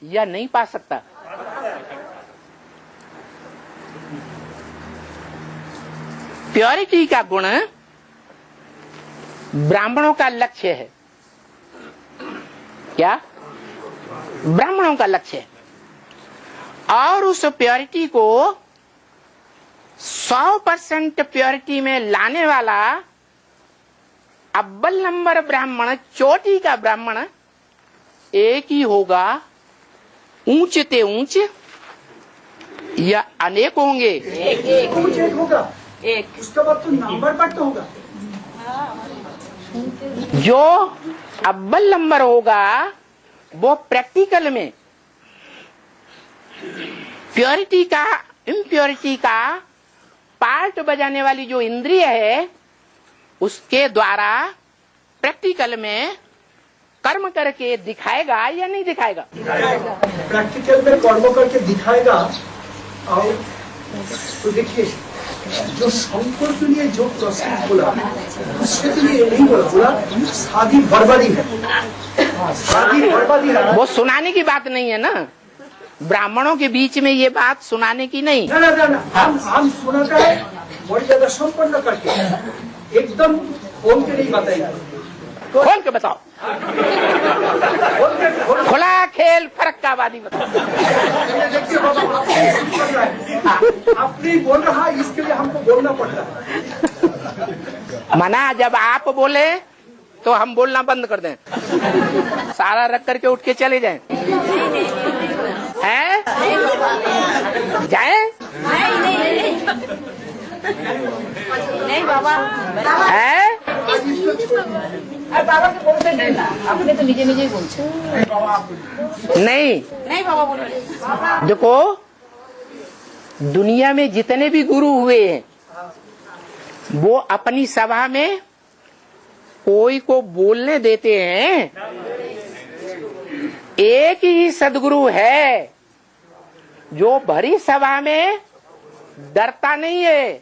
या नहीं पा सकता? प्योरिटी का गुण ब्राह्मणों का लक्ष्य है। क्या? ब्राह्मणों का लक्ष्य है। और उस प्योरिटी को 100% प्योरिटी में लाने वाला अव्वल नंबर ब्राह्मण, चोटी का ब्राह्मण एक ही होगा। ऊंच ते ऊंच या अनेक होंगे? एक होगा, एक। उसके बाद तो नंबर पर तो होगा। जो अव्वल नंबर होगा वो प्रैक्टिकल में प्योरिटी का, इम्प्योरिटी का पार्ट बजाने वाली जो इंद्रिय है उसके द्वारा प्रैक्टिकल में कर्म करके दिखाएगा या नहीं दिखाएगा? प्रैक्टिकल में कर्म करके दिखाएगा। और तो देखिए, जो शंकर के लिए जो प्रोसेस बोला, उसके लिए नहीं बोला शादी बर्बादी है, शादी बर्बादी है। वो सुनाने की बात नहीं है ना, ब्राह्मणों के बीच में ये बात सुनाने की नहीं। ना, हम सुनाता है बहुत ज्यादा संपन्न करके, एकदम खोल के नहीं बताएगा। खोल के बताओ, खुला खेल फर्क का वादी बताओ। देखिए बाबा, आप नहीं बोल रहा, इसके लिए हमको बोलना पड़ता है। मना, जब आप बोले तो हम बोलना बंद कर दें, सारा रख करके उठ के चले जाएं। हैं? जाएं? नहीं बाबा है? बाबा के बोलते नहीं ना, अपने तो निजे निजे बोलते नहीं नहीं बाबा बोलिए। देखो, दुनिया में जितने भी गुरु हुए हैं वो अपनी सभा में कोई को बोलने देते हैं। एक ही सदगुरु है जो भरी सभा में डरता नहीं है।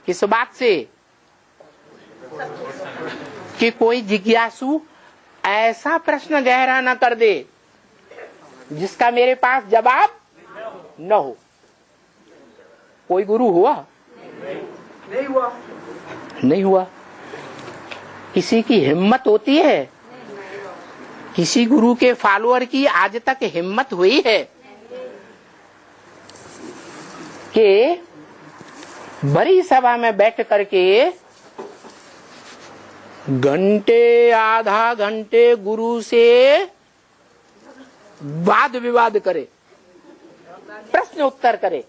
किस बात से? कि कोई जिज्ञासु ऐसा प्रश्न गहरा न कर दे जिसका मेरे पास जवाब न हो। कोई गुरु हुआ? नहीं हुआ। नहीं हुआ। किसी की हिम्मत होती है? किसी गुरु के फॉलोअर की आज तक हिम्मत हुई है कि बड़ी सभा में बैठ करके घंटे, आधा घंटे गुरु से वाद विवाद करे, प्रश्न उत्तर करे?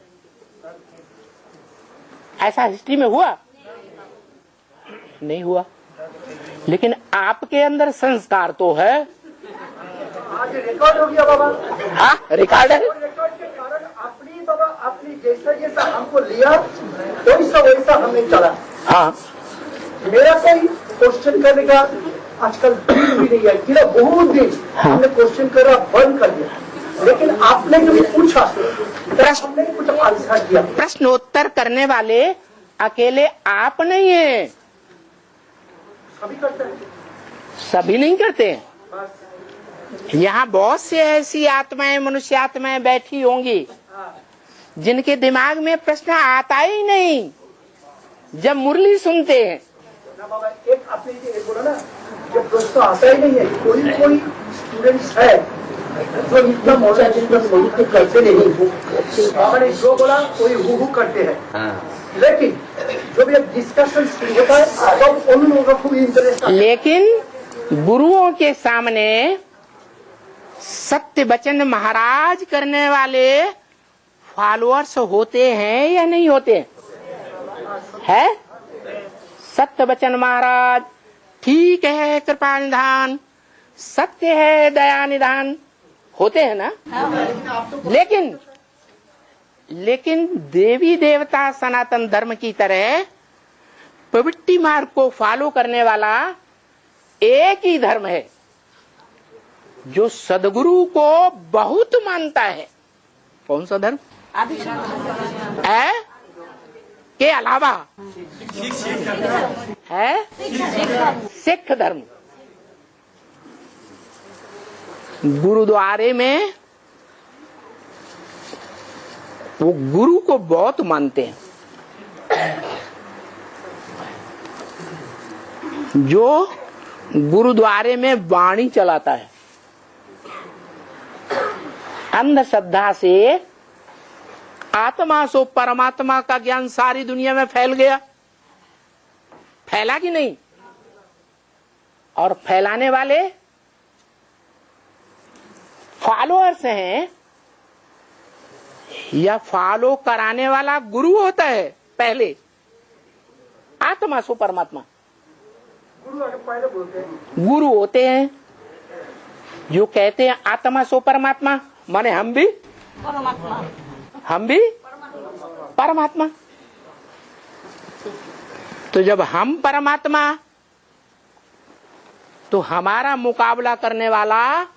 ऐसा हिस्ट्री में हुआ? नहीं हुआ। लेकिन आपके अंदर संस्कार तो है। आज रिकॉर्ड हो गया बाबा। हाँ, रिकॉर्ड है। रिकॉर्ड के कारण अपनी बाबा, अपनी जैसा हमको लिया वैसा हमें चला। हाँ, मेरा कोई क्वेश्चन करने का आजकल दिन भी नहीं है कि बहुत दिन हमने क्वेश्चन करा बंद कर दिया। लेकिन आपने जो पूछा हमने कुछ आंसर दिया। प्रश्न उत्तर करने वाले अकेले आप नहीं है, सभी करते हैं। सभी नहीं करते हैं। बस यहाँ बहुत से ऐसी आत्माएं, मनुष्य आत्माएं बैठी होंगी जिनके दिमाग में प्रश्न आता ही नहीं जब मुरली सुनते हैं। ना बाबा, एक आपने ये बोला ना, जब प्रश्न आता ही नहीं है। कोई स्टूडेंट्स है जो इतना मॉडर्न सिस्टम करते नहीं, हमारे जो बोला वही हु करते हैं। लेकिन जब ये डिस्कशन शुरू होता है तब उन लोगों को खूब इंटरेस्ट आता है। लेकिन गुरुओं के सामने सत्य वचन महाराज करने वाले फॉलोअर्स होते हैं या नहीं होते है? सत्य वचन महाराज ठीक है, कृपा निधान, सत्य है, दया निधान, होते हैं ना? लेकिन देवी देवता सनातन धर्म की तरह प्रवृत्ति मार्ग को फॉलो करने वाला एक ही धर्म है जो सदगुरु को बहुत मानता है। कौन सा धर्म है? के अलावा है सिख धर्म। गुरुद्वारे में वो गुरु को बहुत मानते हैं। जो गुरुद्वारे में वाणी चलाता है, अंधश्रद्धा से आत्मा सो परमात्मा का ज्ञान सारी दुनिया में फैल गया। फैला कि नहीं? और फैलाने वाले फॉलोअर्स हैं या फॉलो कराने वाला गुरु होता है? पहले आत्मा सो परमात्मा गुरु होते हैं जो कहते हैं आत्मा सो परमात्मा, माने हम भी परमात्मा। तो जब हम परमात्मा, तो हमारा मुकाबला करने वाला,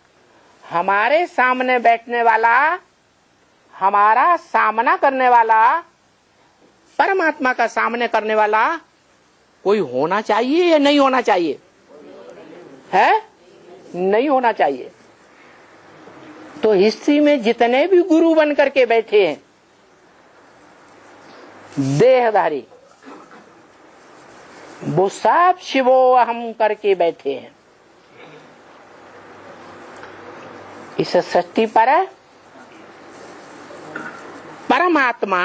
हमारे सामने बैठने वाला, हमारा सामना करने वाला, परमात्मा का सामने करने वाला कोई होना चाहिए या नहीं होना चाहिए? है? नहीं होना चाहिए। तो हिस्ट्री में जितने भी गुरु बन करके बैठे हैं, देहधारी, वो सब शिवो अहम करके बैठे हैं। इस सृष्टि पर परमात्मा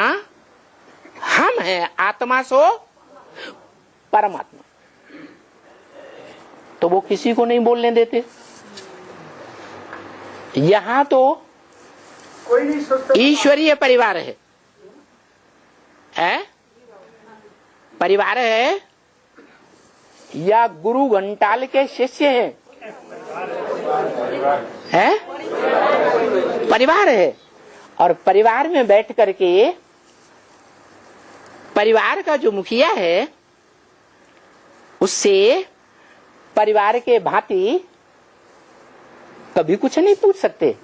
हम हैं, आत्मा सो परमात्मा। तो वो किसी को नहीं बोलने देते। यहाँ तो कोई नहीं सोचता ईश्वरीय परिवार है, परिवार है या गुरु घंटाल के शिष्य हैं? है? परिवार है। और परिवार में बैठ करके परिवार का जो मुखिया है उससे परिवार के भांति कभी कुछ नहीं पूछ सकते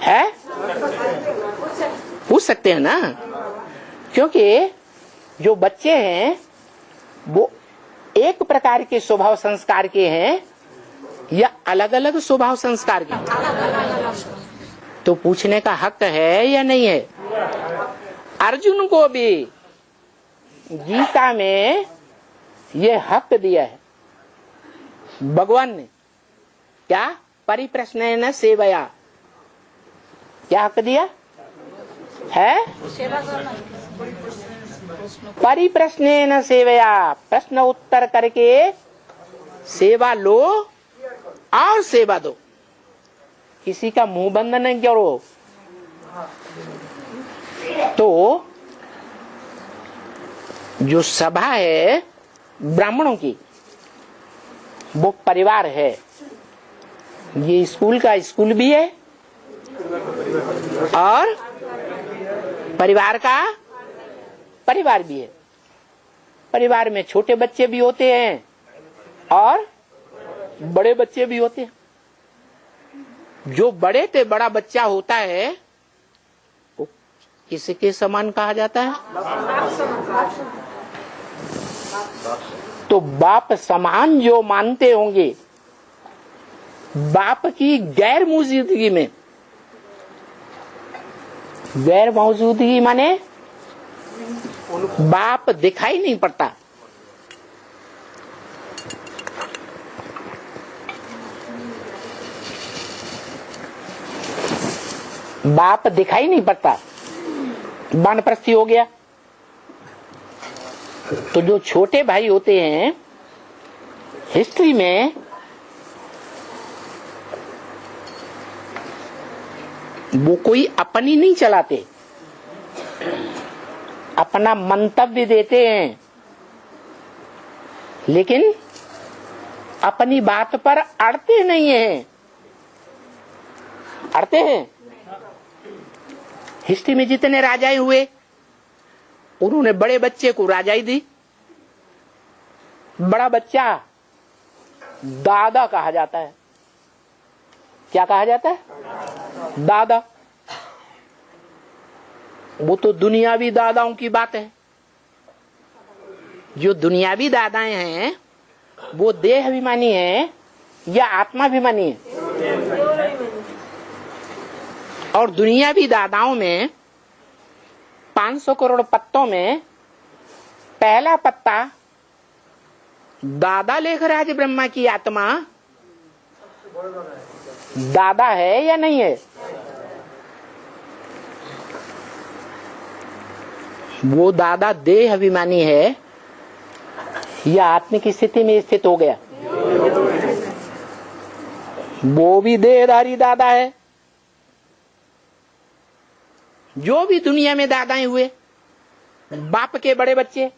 है? पूछ सकते हैं ना, क्योंकि जो बच्चे हैं वो एक प्रकार के स्वभाव संस्कार के हैं या अलग अलग स्वभाव संस्कार के? तो पूछने का हक है या नहीं है? अर्जुन को भी गीता में ये हक दिया है भगवान ने। क्या? परिप्रश्नेन सेवया। क्या हक दिया है? परिप्रश्नेन सेवया, प्रश्न उत्तर करके सेवा लो और सेवा दो। किसी का मुंह बंद नहीं करो। तो जो सभा है ब्राह्मणों की, वो परिवार है। ये स्कूल का स्कूल भी है और परिवार का परिवार भी है। परिवार में छोटे बच्चे भी होते हैं और बड़े बच्चे भी होते हैं। जो बड़े से बड़ा बच्चा होता है वो किसके समान कहा जाता है? तो बाप समान जो मानते होंगे, बाप की गैर मौजूदगी में, गैर मौजूदगी माने बाप दिखाई नहीं पड़ता। बाप दिखाई नहीं पड़ता, वानप्रस्थी हो गया। तो जो छोटे भाई होते हैं हिस्ट्री में, वो कोई अपनी नहीं चलाते, अपना मंतव्य देते हैं, लेकिन अपनी बात पर अड़ते नहीं हैं। अड़ते हैं? हिस्ट्री में जितने राजाएं हुए, उन्होंने बड़े बच्चे को राजाई दी। बड़ा बच्चा दादा कहा जाता है। क्या कहा जाता है? दादा। वो तो दुनियावी दादाओं की बात है। जो दुनियावी दादाएं हैं वो देह अभिमानी है या आत्माभिमानी है? और दुनियावी दादाओं में 500 करोड़ पत्तों में पहला पत्ता दादा लेखराज ब्रह्मा की आत्मा दादा है या नहीं है? वो दादा देह अभिमानी है या आत्मिक स्थिति में स्थित हो गया? वो भी देहधारी दादा है। जो भी दुनिया में दादाएं हुए, बाप के बड़े बच्चे,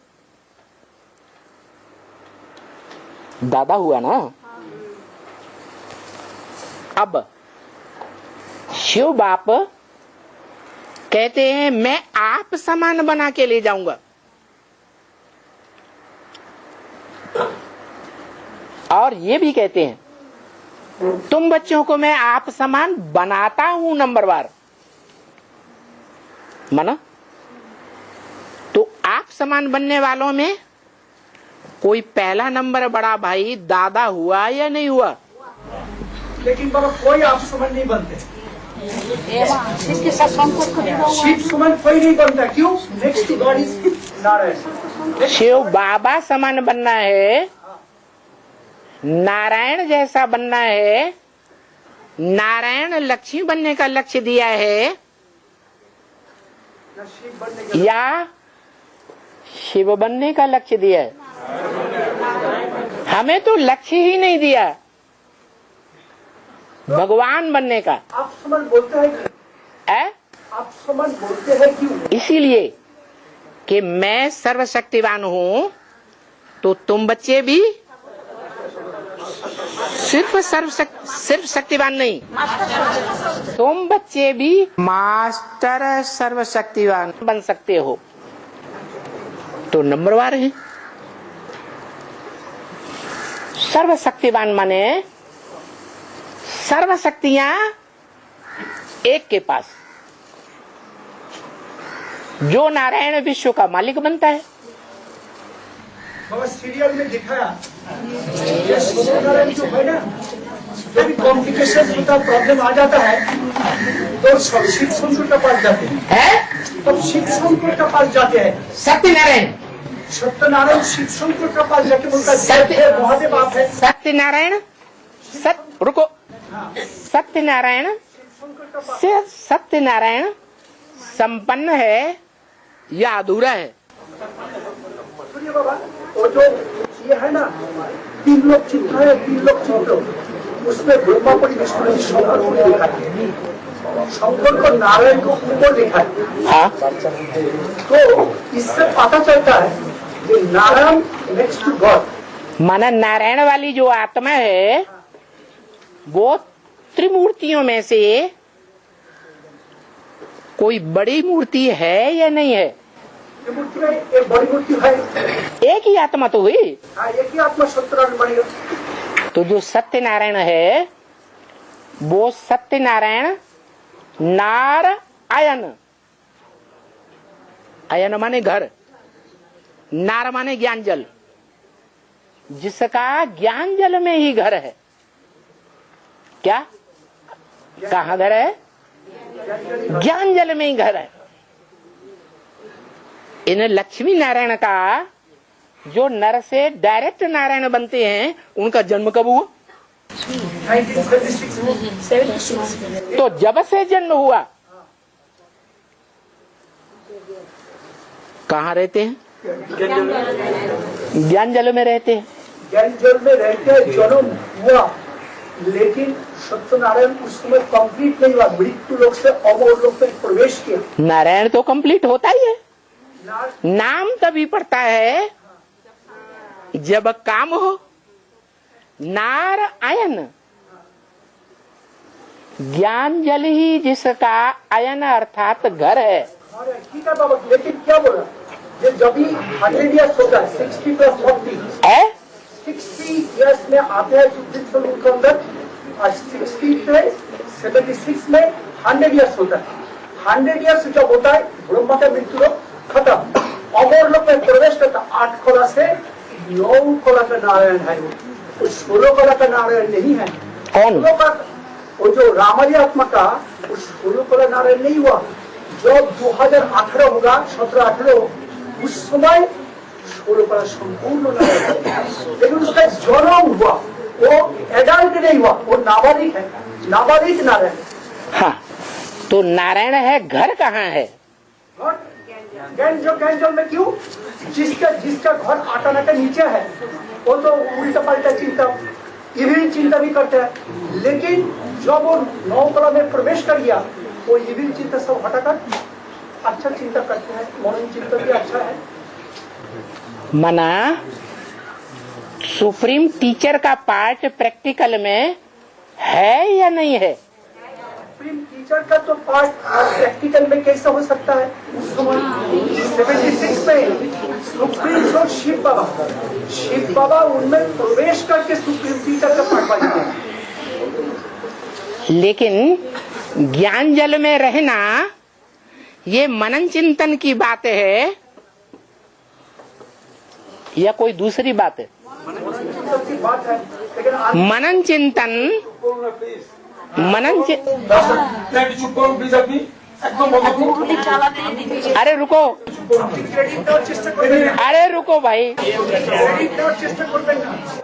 दादा हुआ ना। अब शिव बाप कहते हैं मैं आप समान बना के ले जाऊंगा, और ये भी कहते हैं तुम बच्चों को मैं आप समान बनाता हूं नंबरवार। माना तो आप समान बनने वालों में कोई पहला नंबर बड़ा भाई दादा हुआ या नहीं हुआ? लेकिन बाबा कोई आप समान नहीं बनते, शिव समान कोई नहीं बनता। क्यों? Next to God is Narayan. Shiv Baba समान बनना है, नारायण जैसा बनना है। नारायण लक्ष्मी बनने का लक्ष्य दिया है या शिव बनने का लक्ष्य दिया है? हमें तो लक्ष्य ही नहीं दिया भगवान बनने का। आप समान बोलते हैं, आप समान बोलते हैं क्यों? इसीलिए कि मैं सर्वशक्तिवान हूं, तो तुम बच्चे भी सिर्फ शक्तिवान नहीं, तुम बच्चे भी मास्टर सर्वशक्तिवान बन सकते हो। तो नंबरवार है। सर्वशक्तिवान माने सर्वशक्तियां एक के पास, जो नारायण विश्व का मालिक बनता है। बाबा सीरियल में दिखाया ये नारायण जो है ना, जो भी कॉम्प्लिकेशन होता, प्रॉब्लम आ जाता है तो शिव शंकर के पास जाते हैं। तब शिव शंकर के पास जाते हैं सत्यनारायण। सत्यनारायण शिव शंकर के पास जाके बोलता है महादेव आप है। सत्यनारायण रुको, सत्यनारायण से सत्यनारायण संपन्न है या अधूरा है? सुनिए बाबा, वो जो ये है ना 3 लोग चित्र है, 3 लोग चित्र, उसमें ब्रह्मापति विष्णु शंकर को लिखा है, शंकर को नारायण को ऊपर लिखा है। हाँ? तो इससे पता चलता है कि नारायण नेक्स्ट टू गॉड। माना नारायण वाली जो आत्मा है वो त्रिमूर्तियों में से कोई बड़ी मूर्ति है या नहीं है? ये मूर्ति में एक बड़ी मूर्ति है, एक ही आत्मा तो हुई। एक ही आत्मा सत्यनारायण बनेगा। तो जो सत्यनारायण है वो सत्यनारायण नारायण, आयन माने घर, नार माने ज्ञान जल, जिसका ज्ञान जल में ही घर है। क्या? कहाँ घर है? ज्ञान जल में ही घर है। इन लक्ष्मी नारायण का जो नर से डायरेक्ट नारायण बनते हैं, उनका जन्म कब हुआ? 1976 तो जब से जन्म हुआ कहाँ रहते हैं? ज्ञान जल में रहते हैं। ज्ञान जल में रहते जन्म हुआ, लेकिन सत्यनारायण उस समय कंप्लीट नहीं हुआ, मृत्यु लोक से अमर लोक में प्रवेश किया। नारायण तो कंप्लीट होता ही है। नाम तभी पड़ता है जब काम हो। नारायण ज्ञान जल ही जिसका आयन अर्थात घर है। ठीक है बाबा, लेकिन क्या बोला, ये जब भी 100 ईयर्स होता है, 60 + 40 है 60 ईयर्स में आते हैं सुखदेव स्वरूप के अंदर, और 60 से 76 में 100 ईयर्स होता है। 100 ईयर्स जब होता है, ब्रह्मा का मृत्यु लोक खत्म, अमर लोक में प्रवेश करता। 8 कला से 9 कला का नारायण है, वो 16 कला का नारायण नहीं है। कौन? वो जो रामाली आत्मा का, वो 16 कला नारायण नहीं हुआ। जब 2018 होगा, 17-18, उस समय 16 कला संपूर्ण नारायण, लेकिन उसका जन्म हुआ, वो एडल्ट नहीं हुआ, वो नाबालिग है, नाबालिग नारायण। हाँ, तो नारायण है, घर कहाँ है? ज्ञान में क्यों? जिसका घर आटाना के नीचे है, वो तो उल्टा पलटा चिंता, इविल चिंता भी करता है। लेकिन जब वो 9 कला में प्रवेश कर गया, वो इविल चिंता सब हटाकर अच्छा चिंता करते हैं। मौन चिंता भी अच्छा है। मना सुप्रीम टीचर का पार्ट प्रैक्टिकल में है या नहीं है? सुप्रीम टीचर का तो पार्ट प्रैक्टिकल में कैसे हो सकता है? उस समय 76 में सुप्रीम जो शिव बाबा उनमें प्रवेश करके सुप्रीम टीचर का पार्ट बने। लेकिन ज्ञान जल में रहना ये मनन चिंतन की बात है या कोई दूसरी बात है? मनन चिंतन अरे रुको, अरे रुको भाई,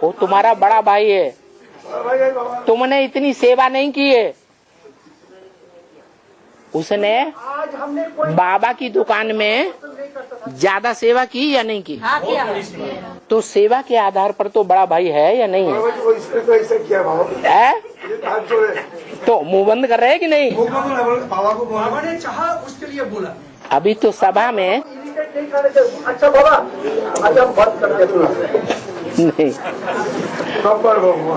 वो तुम्हारा बड़ा भाई है, तुमने इतनी सेवा नहीं की है। उसने बाबा की दुकान में ज्यादा सेवा की या नहीं की? हाँ, किया। तो सेवा के आधार पर तो बड़ा भाई है या नहीं है? तो मुंह बंद कर रहे हैं कि नहीं? बाबा ने चाहा उसके लिए बोला। अभी तो सभा में अच्छा बाबा, अच्छा बात कर नहीं,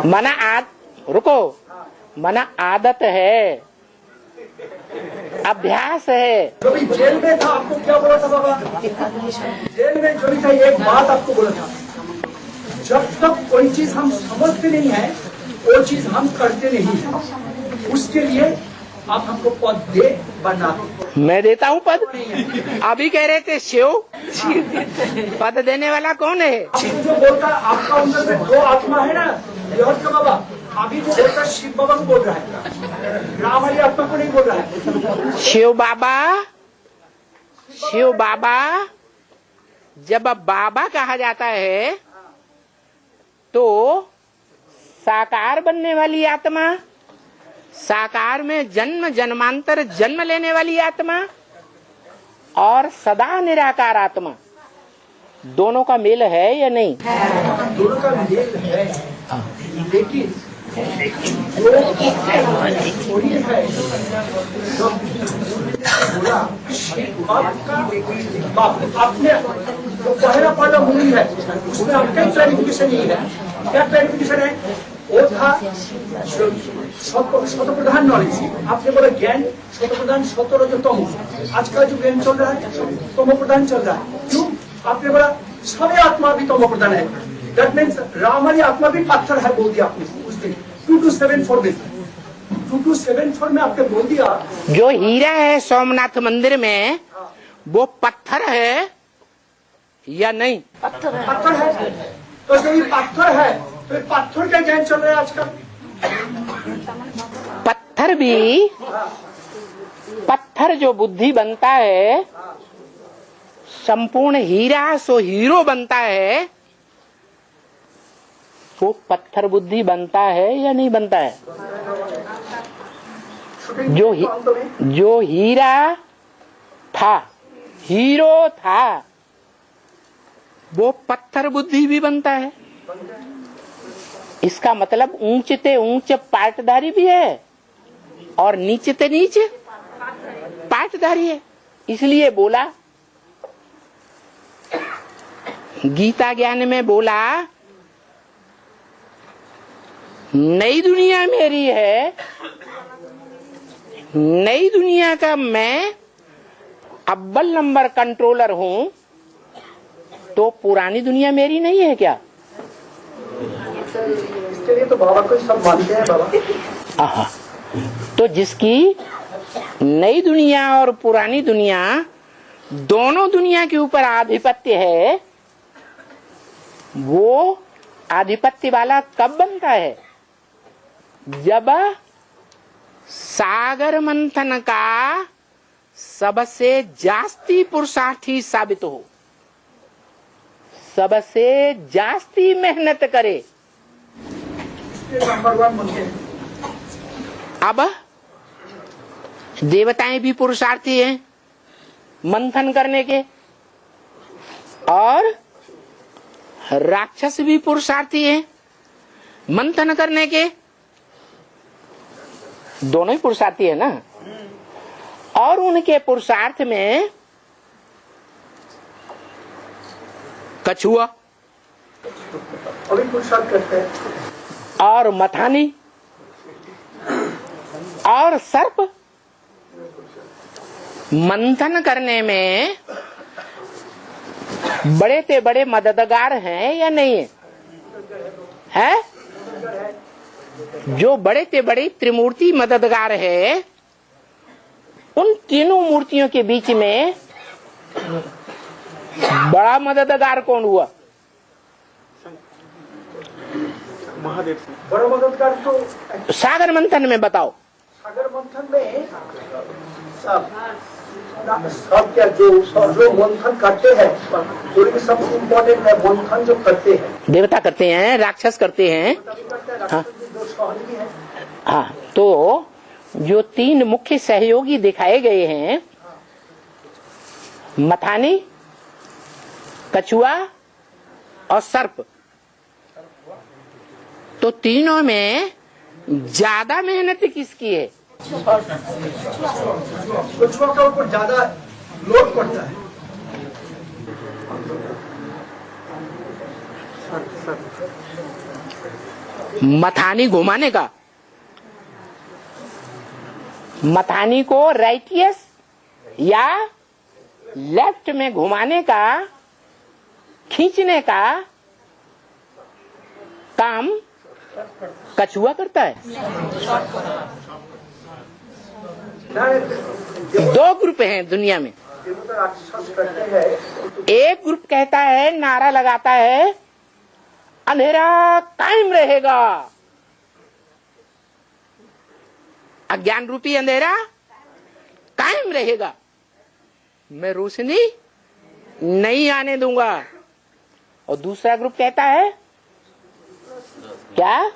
मना रुको, मना आदत है, अभ्यास है। कभी जेल में था, आपको क्या बोला था बाबा? जेल में जो भी था, एक बात आपको बोला था, जब तक कोई चीज हम समझते नहीं है, वो चीज हम करते नहीं है। उसके लिए आप हमको पद दे, बना। मैं देता हूँ पद। अभी कह रहे थे शिव, पद देने वाला कौन है? जो बोलता आपका अंदर में 2 आत्मा है ना, का बाबा, अभी जो बोलता शिव बाबा को बोल रहा है, राम वाली आत्मा को नहीं बोल रहा है। शिव बाबा जब बाबा कहा जाता है तो साकार बनने वाली आत्मा, साकार में जन्म जन्मांतर जन्म लेने वाली आत्मा और सदा निराकार आत्मा, दोनों का मेल है या नहीं? दोनों का मेल है, लेकिन आपने जो पहला मूवी है, उसमें आपका क्लैरिफिकेशन नहीं है। क्या क्लैरिफिकेशन है? वो था शतप्रधान नॉलेज। आपने बोला ज्ञान शतप्रधान, 17 जो तमो, आज का जो ज्ञान चल रहा है तमो प्रधान चल रहा है। क्यों? आपने बोला सभी आत्मा भी तमो प्रधान है। दैट मीन्स राम वाली आत्मा भी पत्थर है, बोल दिया आपने उस दिन 2274 में। 2274 में आपने बोल दिया जो हीरा है सोमनाथ मंदिर में वो पत्थर है या नहीं? पत्थर है। तो जब ये पत्थर है तो पत्थर का ज्ञान चल रहा है आजकल। पत्थर भी, पत्थर जो बुद्धि बनता है, संपूर्ण हीरा सो हीरो बनता है, वो पत्थर बुद्धि बनता है या नहीं बनता है? जो हीरा था, हीरो था वो पत्थर बुद्धि भी बनता है। इसका मतलब ऊंचते ऊंच पाटधारी भी है और नीचते नीचे पाटधारी है। इसलिए बोला, गीता ज्ञान में बोला, नई दुनिया मेरी है, नई दुनिया का मैं अव्वल नंबर कंट्रोलर हूं, तो पुरानी दुनिया मेरी नहीं है क्या? इसके लिए तो बाबा को सब मानते हैं बाबा। आहा, तो जिसकी नई दुनिया और पुरानी दुनिया दोनों दुनिया के ऊपर आधिपत्य है, वो आधिपत्य वाला कब बनता है? जब सागर मंथन का सबसे जास्ती पुरुषार्थी साबित हो, सबसे जास्ती मेहनत करे। नंबर 1 बनते हैं। अब देवताएं भी पुरुषार्थी हैं मंथन करने के, और राक्षस भी पुरुषार्थी हैं मंथन करने के। दोनों ही पुरुषार्थी है ना। और उनके पुरुषार्थ में कछुआ अभी पुरुषार्थ करते हैं, और मथानी और सर्प मंथन करने में बड़े से बड़े मददगार हैं या नहीं है? है? जो बड़े से बड़े त्रिमूर्ति मददगार है, उन तीनों मूर्तियों के बीच में बड़ा मददगार कौन हुआ? महादेव। बड़ा मददगार तो सागर मंथन में बताओ। सागर मंथन में सब क्या जो मंथन करते हैं, जो सबसे इम्पोर्टेंट है, मंथन जो करते हैं, देवता करते हैं, राक्षस करते हैं। हाँ, हाँ, तो जो 3 मुख्य सहयोगी दिखाए गए हैं, मथानी, कछुआ और सर्प, तो तीनों में ज्यादा मेहनत किसकी है? कछुआ के ऊपर ज्यादा लोड पड़ता है। मथानी घुमाने का, मथानी को राइटियस या लेफ्ट में घुमाने का, खींचने का काम कछुआ करता है। 2 ग्रुप हैं दुनिया में। एक ग्रुप कहता है, नारा लगाता है, अंधेरा कायम रहेगा, अज्ञान रूपी अंधेरा कायम रहेगा, मैं रोशनी नहीं आने दूंगा। और दूसरा ग्रुप कहता है क्या?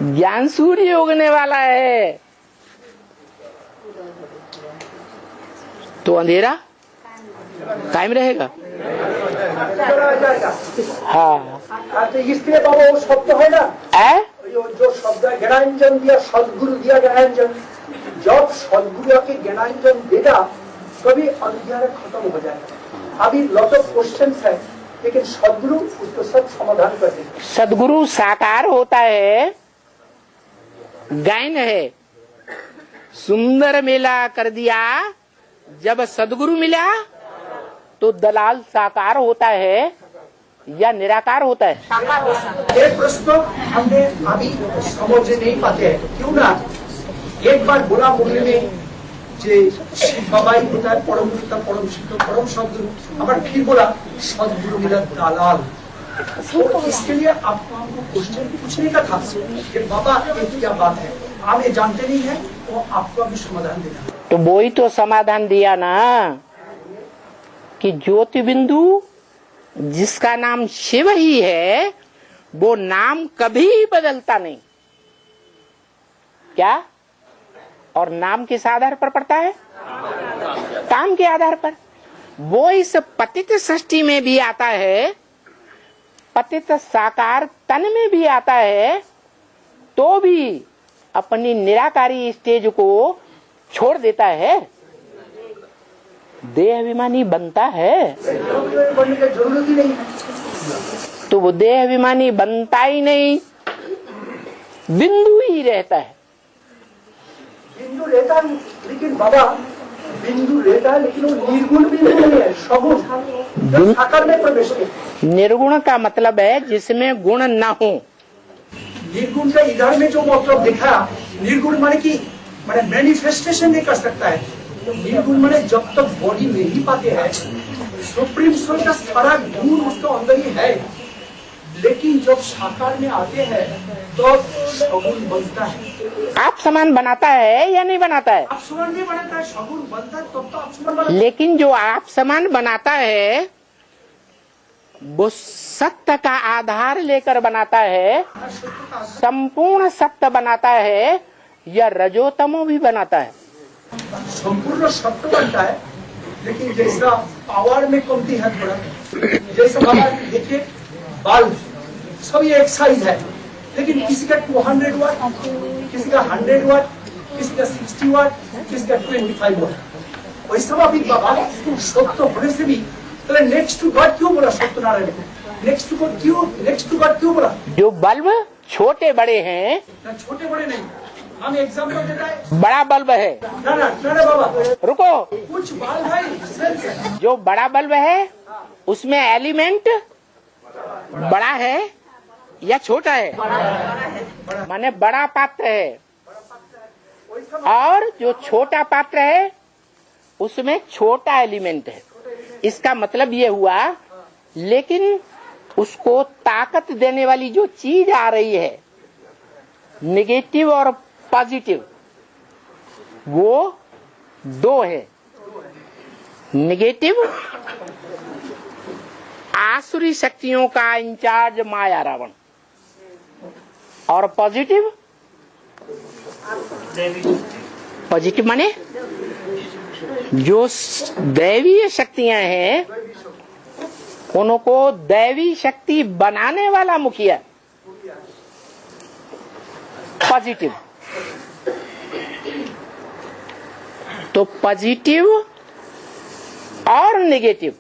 ज्ञान सूर्य उगने वाला है, तो अंधेरा कायम रहेगा। हाँ, इसलिए बाबा वो शब्द है ना, जो शब्द ज्ञानांजन दिया, सदगुरु दिया ज्ञानांजन, जब सदगुरु के ज्ञानांजन देगा कभी अंधेरा खत्म हो जाएगा। अभी लॉट ऑफ क्वेश्चंस है, लेकिन सदगुरु उसको सब समाधान कर देंगे। सदगुरु साकार होता है, गायन है, सुंदर मेला कर दिया। जब सदगुरु मिला तो दलाल साकार होता है या निराकार होता है? एक प्रश्न हमने अभी समझ नहीं पाते हैं, क्यों ना? एक बार बोला मुरली में बाबाई होता है परम पिता, परम शिक्षक, परम सदगुरु, अब फिर बोला सदगुरु मेरा दलाल। तो इसके लिए आपको हमको क्वेश्चन पूछने का था कि बाबा ये क्या बात है, आप ये जानते नहीं है, तो आपको अभी समाधान देना। तो वो ही तो समाधान दिया ना कि ज्योति बिंदु जिसका नाम शिव ही है, वो नाम कभी बदलता नहीं। क्या? और नाम किस आधार पर पड़ता है? काम के आधार पर। वो इस पतित सृष्टि में भी आता है, पतित साकार तन में भी आता है, तो भी अपनी निराकारी स्टेज को छोड़ देता है, देह अभिमानी बनता है। बनने की जरूरत ही नहीं है। तो वो देह अभिमानी बनता ही नहीं, बिंदु ही रहता है। बिंदु रहता है, लेकिन बाबा बिंदु रहता है, लेकिन वो निर्गुण बिंदु नहीं है, सगुण जो साकार में प्रवेश किया। निर्गुण का मतलब है जिसमें गुण न हो। निर्गुण का इधर में जो मतलब दिखा, निर्गुण माने की माने मैनिफेस्टेशन नहीं कर सकता है। तो निर्गुण माने जब तक बॉडी में ही पाते हैं, सुप्रीम सोल का सारा गुण उसके अंदर ही है, लेकिन जब साकार में आते हैं तो सगुण बनता है। आप समान बनाता है या नहीं बनाता है? आप समान नहीं बनाता है, सगुण बनता है, तब तो आप समान बनाता है। लेकिन जो आप समान बनाता है वो सत्य का आधार लेकर बनाता है, संपूर्ण सत्य बनाता है या रजोतमो भी बनाता है? संपूर्ण सत्य बनता है, लेकिन जैसा पावर में कमती है थोड़ा, जैसा बाबा देखिए बाल्ब सब ये एक साइज है, लेकिन किसी का 200 वाट, किसी का 100 वाट, किसी का 60 वाट, किसी का 25 वाट। वैसा अभी बाबा सत्य होने से भी तो नेक्स्ट टू गॉड क्यों बोला सत्यनारायण को? नेक्स्ट टू गॉड क्यों बोला? जो बल्ब छोटे बड़े हैं, ना छोटे बड़े नहीं, हम एग्जाम्पल देता है, बड़ा बल्ब है। ना बाबा रुको, कुछ बाल है, जो बड़ा बल्ब है उसमें एलिमेंट बड़ा है या छोटा है? माने बड़ा पात्र है, और जो छोटा पात्र है उसमें छोटा एलिमेंट है। इसका मतलब ये हुआ, लेकिन उसको ताकत देने वाली जो चीज आ रही है, नेगेटिव और पॉजिटिव, वो दो है। नेगेटिव आसुरी शक्तियों का इंचार्ज माया रावण, और पॉजिटिव माने जो दैवीय शक्तियां हैं उनको दैवी शक्ति बनाने वाला मुखिया पॉजिटिव। तो पॉजिटिव और नेगेटिव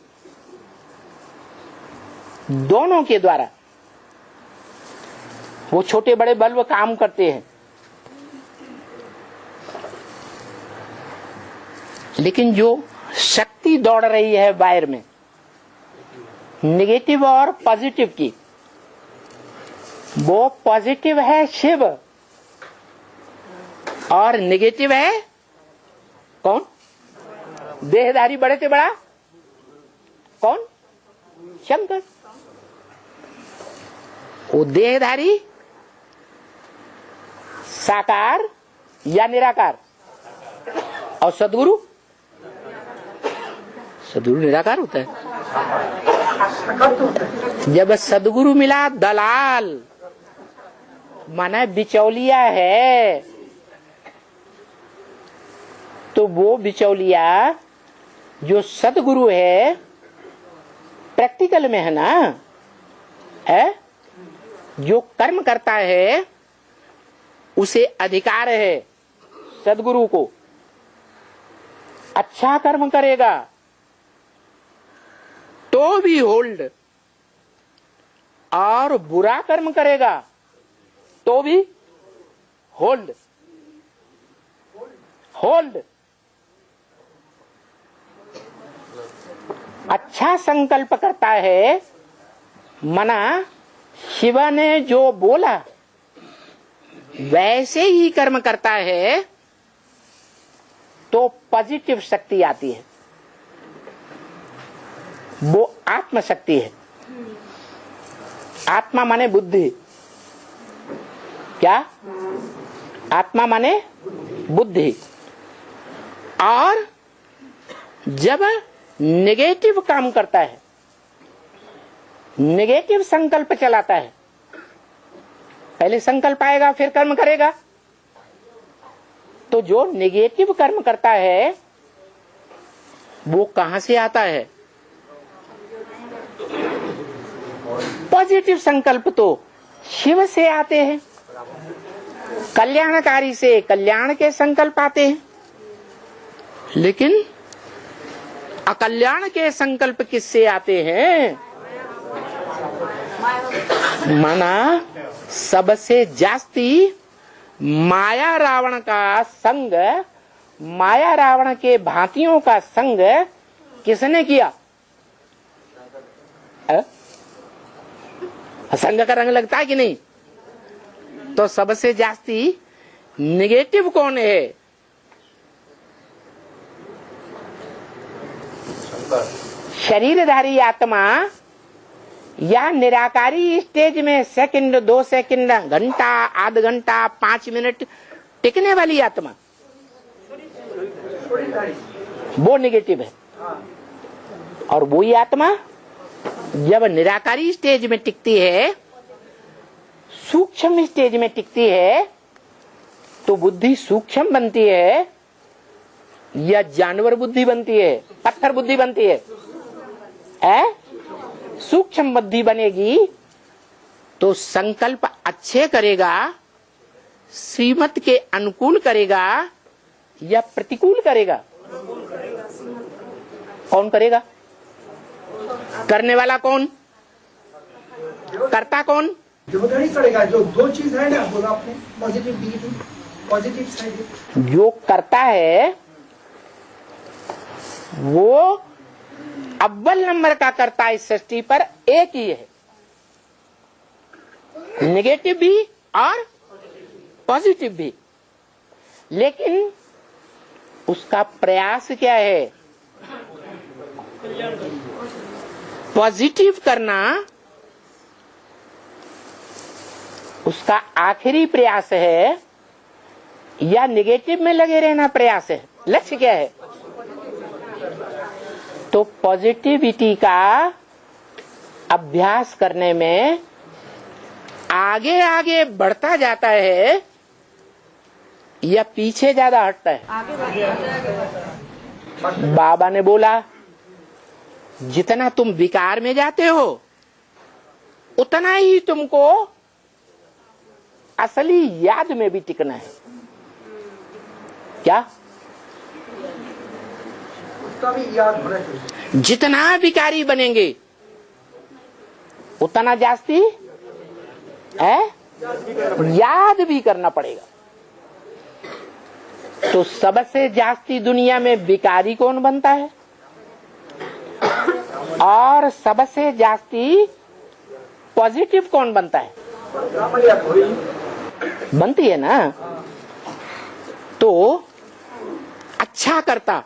दोनों के द्वारा वो छोटे बड़े बल्ब काम करते हैं। लेकिन जो शक्ति दौड़ रही है वायर में, नेगेटिव और पॉजिटिव की, वो पॉजिटिव है शिव और नेगेटिव है कौन? देहधारी बड़े से बड़ा कौन? शंकर। वो देहधारी साकार या निराकार, और सदगुरु निराकार होता है। जब सदगुरु मिला दलाल, माना बिचौलिया है, तो वो बिचौलिया जो सदगुरु है प्रैक्टिकल में है ना, है जो कर्म करता है उसे अधिकार है सदगुरु को। अच्छा कर्म करेगा तो भी होल्ड, और बुरा कर्म करेगा तो भी होल्ड। अच्छा संकल्प करता है, मना शिव ने जो बोला वैसे ही कर्म करता है, तो पॉजिटिव शक्ति आती है, वो आत्म शक्ति है। आत्मा माने बुद्धि, क्या? आत्मा माने बुद्धि। और जब नेगेटिव काम करता है, नेगेटिव संकल्प चलाता है, पहले संकल्प आएगा फिर कर्म करेगा, तो जो नेगेटिव कर्म करता है वो कहां से आता है? पॉजिटिव संकल्प तो शिव से आते हैं, कल्याणकारी से कल्याण के संकल्प आते हैं, लेकिन अकल्याण के संकल्प किससे आते हैं? माना सबसे जास्ती माया रावण का संग, माया रावण के भांतियों का संग किसने किया? संग का रंग लगता है कि नहीं? तो सबसे जास्ती नेगेटिव कौन है? शरीरधारी आत्मा या निराकारी स्टेज में सेकंड, 2 सेकंड, घंटा, आध घंटा, 5 मिनट टिकने वाली आत्मा, वो नेगेटिव है। और वही आत्मा जब निराकारी स्टेज में टिकती है, सूक्ष्म स्टेज में टिकती है, तो बुद्धि सूक्ष्म बनती है या जानवर बुद्धि बनती है, पत्थर बुद्धि बनती है? सूक्ष्म बुद्धि बनेगी तो संकल्प अच्छे करेगा, श्रीमत के अनुकूल करेगा या प्रतिकूल करेगा? कौन करेगा? करने वाला कौन? करता कौन? जोधारी करेगा। जो दो चीज है ना, बोला आपने, पॉजिटिव नेगेटिव, पॉजिटिव साइड। जो करता है वो अव्वल नंबर का करता इस सृष्टि पर एक ही है, नेगेटिव भी और पॉजिटिव भी। लेकिन उसका प्रयास क्या है? पॉजिटिव करना उसका आखिरी प्रयास है या नेगेटिव में लगे रहना प्रयास है? लक्ष्य क्या है? तो पॉजिटिविटी का अभ्यास करने में आगे आगे बढ़ता जाता है या पीछे ज्यादा हटता है? बाबा ने बोला जितना तुम विकार में जाते हो उतना ही तुमको असली याद में भी टिकना है। क्या? भी याद होना चाहिए। जितना विकारी बनेंगे उतना जास्ती है याद भी करना पड़ेगा। तो सबसे जास्ती दुनिया में विकारी कौन बनता है और सबसे जास्ती पॉजिटिव कौन बनता है? बनती है ना। तो अच्छा करता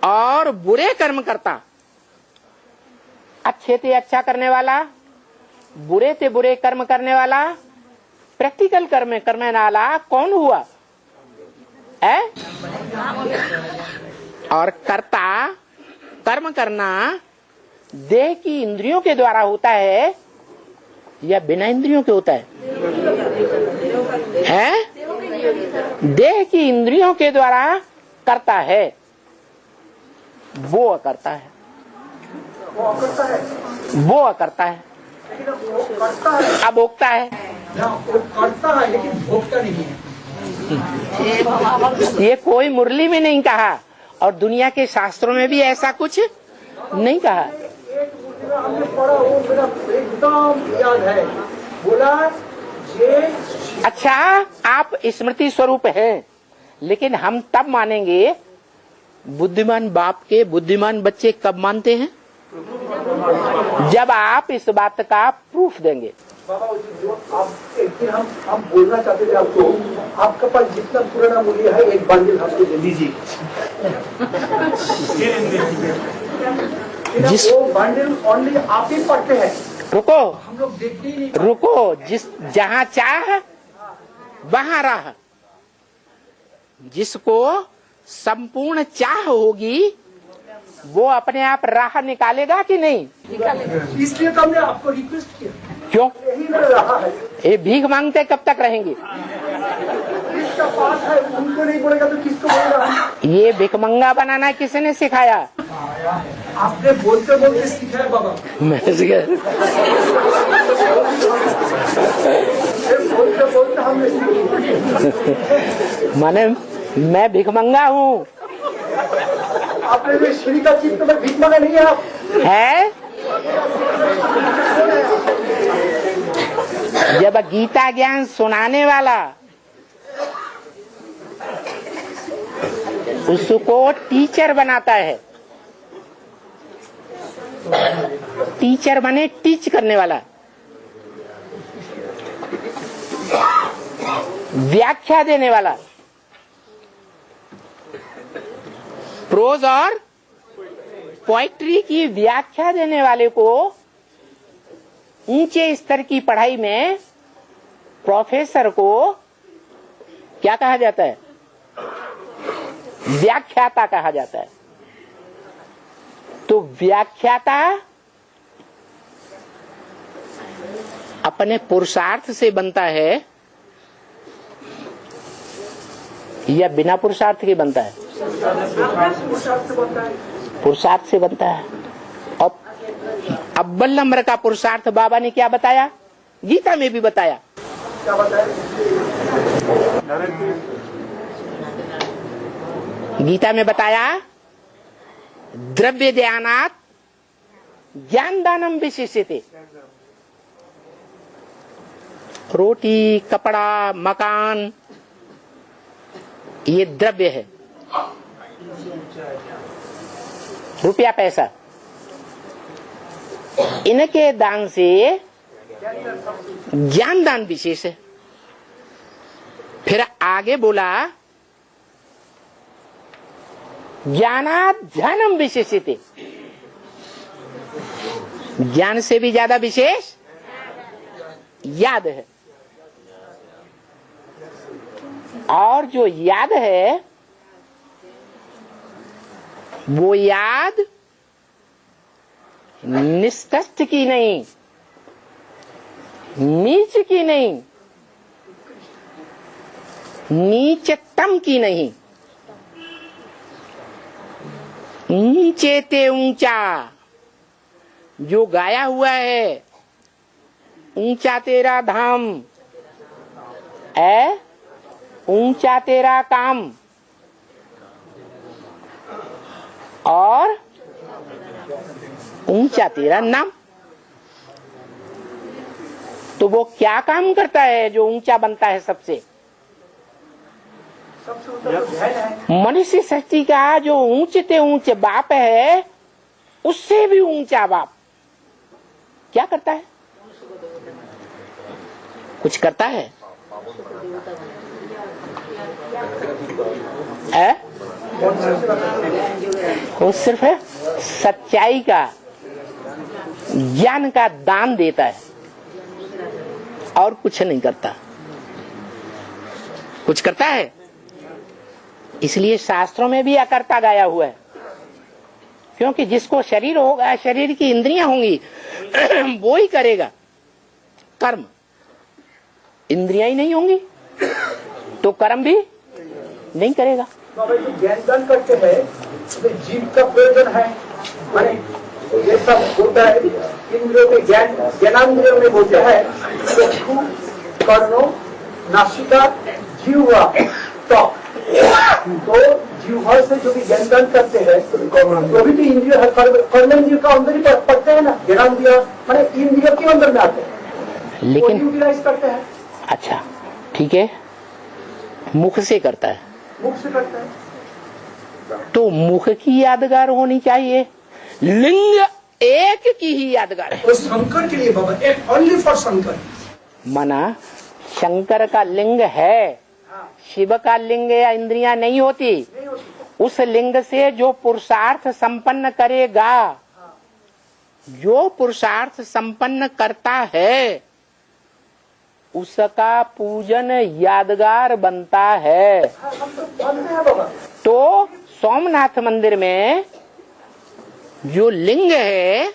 और बुरे कर्म करता, अच्छे से अच्छा करने वाला, बुरे से बुरे कर्म करने वाला, प्रैक्टिकल कर्म करने वाला कौन हुआ है? और कर्ता, कर्म करना देह की इंद्रियों के द्वारा होता है या बिना इंद्रियों के होता है? देह की इंद्रियों के द्वारा करता है, वो करता है, वो करता है, अब भोगता है, करता है लेकिन भोगता नहीं है। ये कोई मुरली में नहीं कहा और दुनिया के शास्त्रों में भी ऐसा कुछ नहीं कहा। हमने पढ़ा, वो मेरा एकदम याद है। बोला ये अच्छा, आप स्मृति स्वरूप हैं, लेकिन हम तब मानेंगे, बुद्धिमान बाप के बुद्धिमान बच्चे कब मानते हैं? जब आप इस बात का प्रूफ देंगे। बाबा जो आप एक दिन हम बोलना चाहते थे आपको, आपके पास जितना पुराना मूल्य है एक बंडल हमको दे दीजिए। जिस वो बंडल ओनली आप ही पढ़ते हैं, रुको, हम लोग देखते ही नहीं। रुको, जिस जहाँ चाह वहाँ राह। जिसको संपूर्ण चाह होगी वो अपने आप राह निकालेगा कि नहीं? इसलिए तो हमने आपको रिक्वेस्ट किया। क्यों? यही ना रहा है। ये भीख मांगते कब तक रहेंगे? किसका पास है उनको नहीं बोलेगा तो किसको बोलेगा? ये भिकमंगा बनाना किसने सिखाया? आपने बोलते बोलते सीखा है बाबा। मैं सिखा बोलते बोलते हमने सीखी। माने मैं भिकमंगा हूँ आपने जो श्री का चित्त में भीख मांगा नहीं है आप? है? जब गीता ज्ञान सुनाने वाला उसको टीचर बनाता है, टीचर बने टीच करने वाला, व्याख्या देने वाला, प्रोज और पोइट्री की व्याख्या देने वाले को ऊंचे स्तर की पढ़ाई में प्रोफेसर को क्या कहा जाता है? व्याख्याता कहा जाता है। तो व्याख्याता अपने पुरुषार्थ से बनता है या बिना पुरुषार्थ के बनता है? पुरुषार्थ से बनता है। और अव्वल नंबर का पुरुषार्थ बाबा ने क्या बताया? गीता में भी बताया। क्या बताया? गीता में बताया द्रव्य ध्यानात् ज्ञान दानम विशिष्यते। रोटी, कपड़ा, मकान ये द्रव्य है, रुपया पैसा। इनके दान से ज्ञान दान विशेष है। फिर आगे बोला ज्ञानात् ध्यानम विशेषिते। ज्ञान से भी ज्यादा विशेष याद है। और जो याद है वो याद निष्कष्ट की नहीं, नीच की नहीं, नीचतम की नहीं, नीचे ते ऊंचा जो गाया हुआ है, ऊंचा तेरा धाम है, ऊंचा तेरा काम और ऊंचा तेरा नाम। तो वो क्या काम करता है जो ऊंचा बनता है सबसे? मनुष्य सृष्टि का जो ऊंचे ते ऊंचे बाप है उससे भी ऊंचा बाप क्या करता है? कुछ करता है? वो सिर्फ है सच्चाई का, ज्ञान का दान देता है और कुछ नहीं करता। कुछ करता है? इसलिए शास्त्रों में भी अकर्ता गाया हुआ है। क्योंकि जिसको शरीर होगा, शरीर की इंद्रियां होंगी वो ही करेगा कर्म। इंद्रियां ही नहीं होंगी तो कर्म भी नहीं करेगा। बाबा जो ज्ञान दान करते हैं तो जीव का प्रयोजन है, माने ये सब होता है इंद्रियों के ज्ञान, ज्ञानेंद्रियों में बोलते हैं चक्षु, कर्णो, नासिका, जीवा, त्वक। तो जीवा से जो भी ज्ञान दान करते हैं तो भी तो इंद्रिय है, कर्मेंद्रिय का अंदर ही पड़ते हैं ना। ज्ञानेंद्रिय माने इंद्रियों के अंदर में आते हैं, लेकिन यूटिलाइज करते हैं। अच्छा ठीक है, मुख से करता है, मुख से करते हैं तो मुख की यादगार होनी चाहिए, लिंग एक की ही यादगार है। वो शंकर के लिए बाबा, एक ओनली फॉर शंकर। माना शंकर का लिंग है, शिव का लिंग या इंद्रियां नहीं होती। उस लिंग से जो पुरुषार्थ संपन्न करेगा, जो पुरुषार्थ संपन्न करता है उसका पूजन यादगार बनता है। तो सोमनाथ मंदिर में जो लिंग है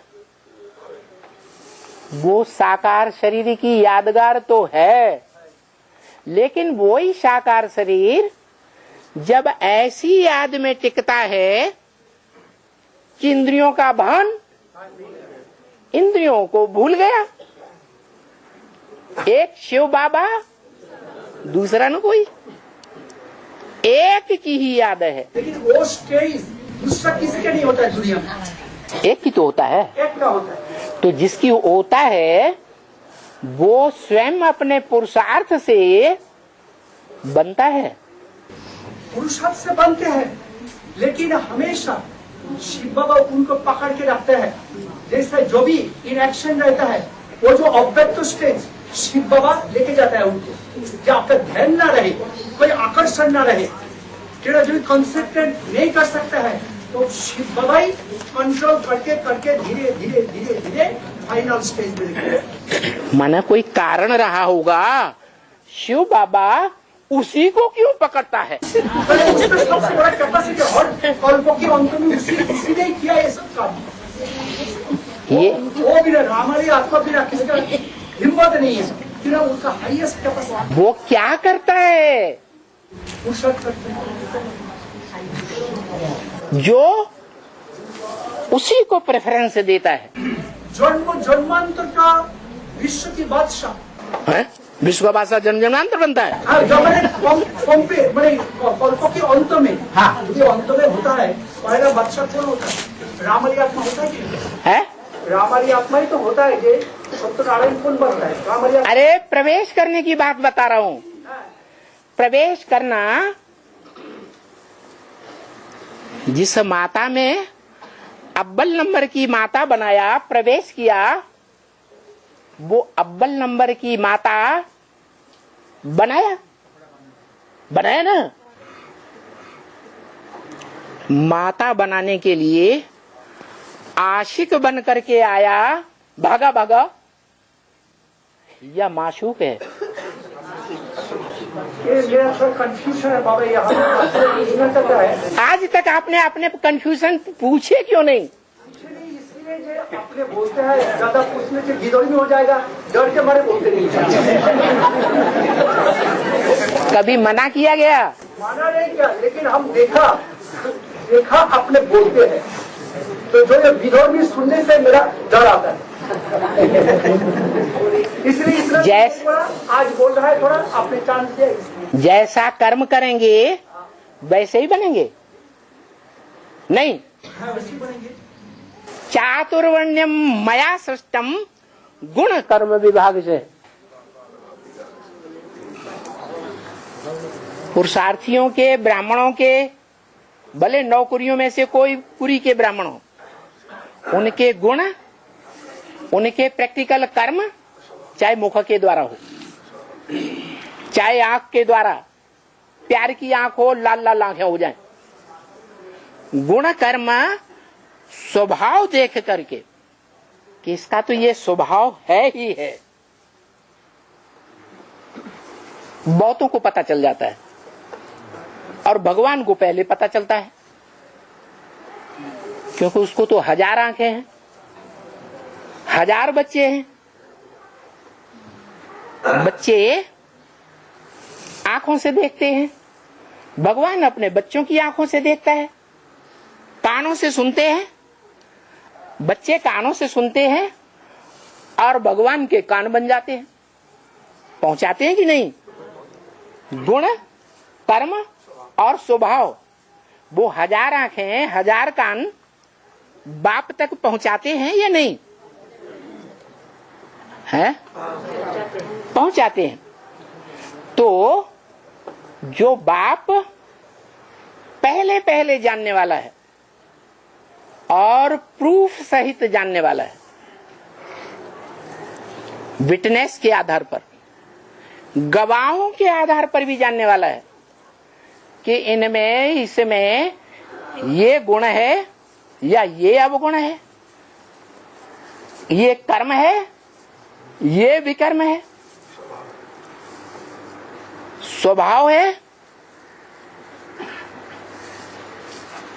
वो साकार शरीर की यादगार तो है, लेकिन वही साकार शरीर जब ऐसी याद में टिकता है कि इंद्रियों का भान इंद्रियों को भूल गया, एक शिव बाबा दूसरा न कोई, एक की ही याद है। लेकिन वो स्टेज दूसरा किसी का नहीं होता है दुनिया में, एक ही तो होता है। एक का होता है। तो जिसकी होता है वो स्वयं अपने पुरुषार्थ से बनता है। पुरुषार्थ से बनते हैं, लेकिन हमेशा शिव बाबा उनको पकड़ के रखते हैं। जैसे जो भी इन एक्शन रहता है, वो जो ऑब्जेक्ट स्टेज शिव बाबा लेके जाता है उनको, जब आपका ध्यान ना रहे, कोई आकर्षण ना रहे, जो भी कंसेंट्रेट नहीं कर सकता है, तो शिव बाबा ही कंट्रोल करके करके धीरे धीरे धीरे धीरे फाइनल स्टेज में लेके। माना कोई कारण रहा होगा, शिव बाबा उसी को क्यों पकड़ता है? उसमें सबसे बड़ा कैपेसिटी और कल्पों के अंत में उसी ने किया ये सब काम। ये वो बिना हमारी आत्मा बिना किसी का हिम्मत नहीं है, बिना उसका हाईएस्ट कैपेसिटी वो क्या करता है? पुरुषार्थ करते हैं। जो उसी को प्रेफरेंस देता है। जन्म जन्मांतर का विश्व की बादशाह हैं? विश्व का बादशाह जन्म जन्मांतर बनता है। हाँ, जब मैंने कल्पों के अंत में, हाँ, ये अंत में होता है, पहला बादशाह कौन होता है? रामाली आत्मा होता है कि है? रामाली आत्मा ही तो होता है। ये सत्यनारायण कौन बनता है? रामाली आत्मा। अरे प्रवेश करने की बात बता रहा हूँ। प्रवेश करना, जिस माता में अव्वल नंबर की माता बनाया, प्रवेश किया, वो अव्वल नंबर की माता बनाया ना। माता बनाने के लिए आशिक बन करके आया, भागा भागा, या माशूक है? ये मेरा थोड़ा कंफ्यूजन है बाबा, यहाँ पूछना चाहता है। आज तक आपने अपने कंफ्यूजन पूछे क्यों नहीं? इसलिए जो अपने बोलते हैं, ज्यादा पूछने से गिदोड़ी में हो जाएगा, डर के मारे बोलते नहीं। कभी मना किया गया? माना नहीं किया, लेकिन हम देखा अपने बोलते हैं, तो जो ये गिदोड़ी सुनने से मेरा डर आता है। इसलिए जैसे आज बोल रहा है, थोड़ा अपने चांस दिया। जैसा कर्म करेंगे वैसे ही बनेंगे, नहीं? हाँ, वैसे बनेंगे। चातुर्वर्ण्यम मया सृष्टम गुण कर्म विभाग से। पुरुषार्थियों के, ब्राह्मणों के, भले 9 कुरियों में से कोई कुरी के ब्राह्मण हो, उनके गुण, उनके प्रैक्टिकल कर्म, चाहे मुख के द्वारा हो, चाहे आंख के द्वारा, प्यार की आंख हो, लाल लाल आंखें हो जाए, गुण कर्म स्वभाव देख करके कि इसका तो ये स्वभाव है ही है, बहुतों को पता चल जाता है। और भगवान को पहले पता चलता है, क्योंकि उसको तो 1000 आंखें हैं, 1000 बच्चे हैं। बच्चे आंखों से देखते हैं, भगवान अपने बच्चों की आंखों से देखता है। कानों से सुनते हैं, बच्चे कानों से सुनते हैं और भगवान के कान बन जाते हैं। पहुंचाते हैं कि नहीं? गुण, कर्म और स्वभाव, वो 1000 आंखें, 1000 कान बाप तक पहुंचाते हैं या नहीं? है? पहुंचाते हैं। तो जो बाप पहले पहले जानने वाला है और प्रूफ सहित जानने वाला है, विटनेस के आधार पर, गवाहों के आधार पर भी जानने वाला है कि इनमें, इसमें ये गुण है या ये अवगुण है, ये कर्म है, ये विकर्म है, स्वभाव है,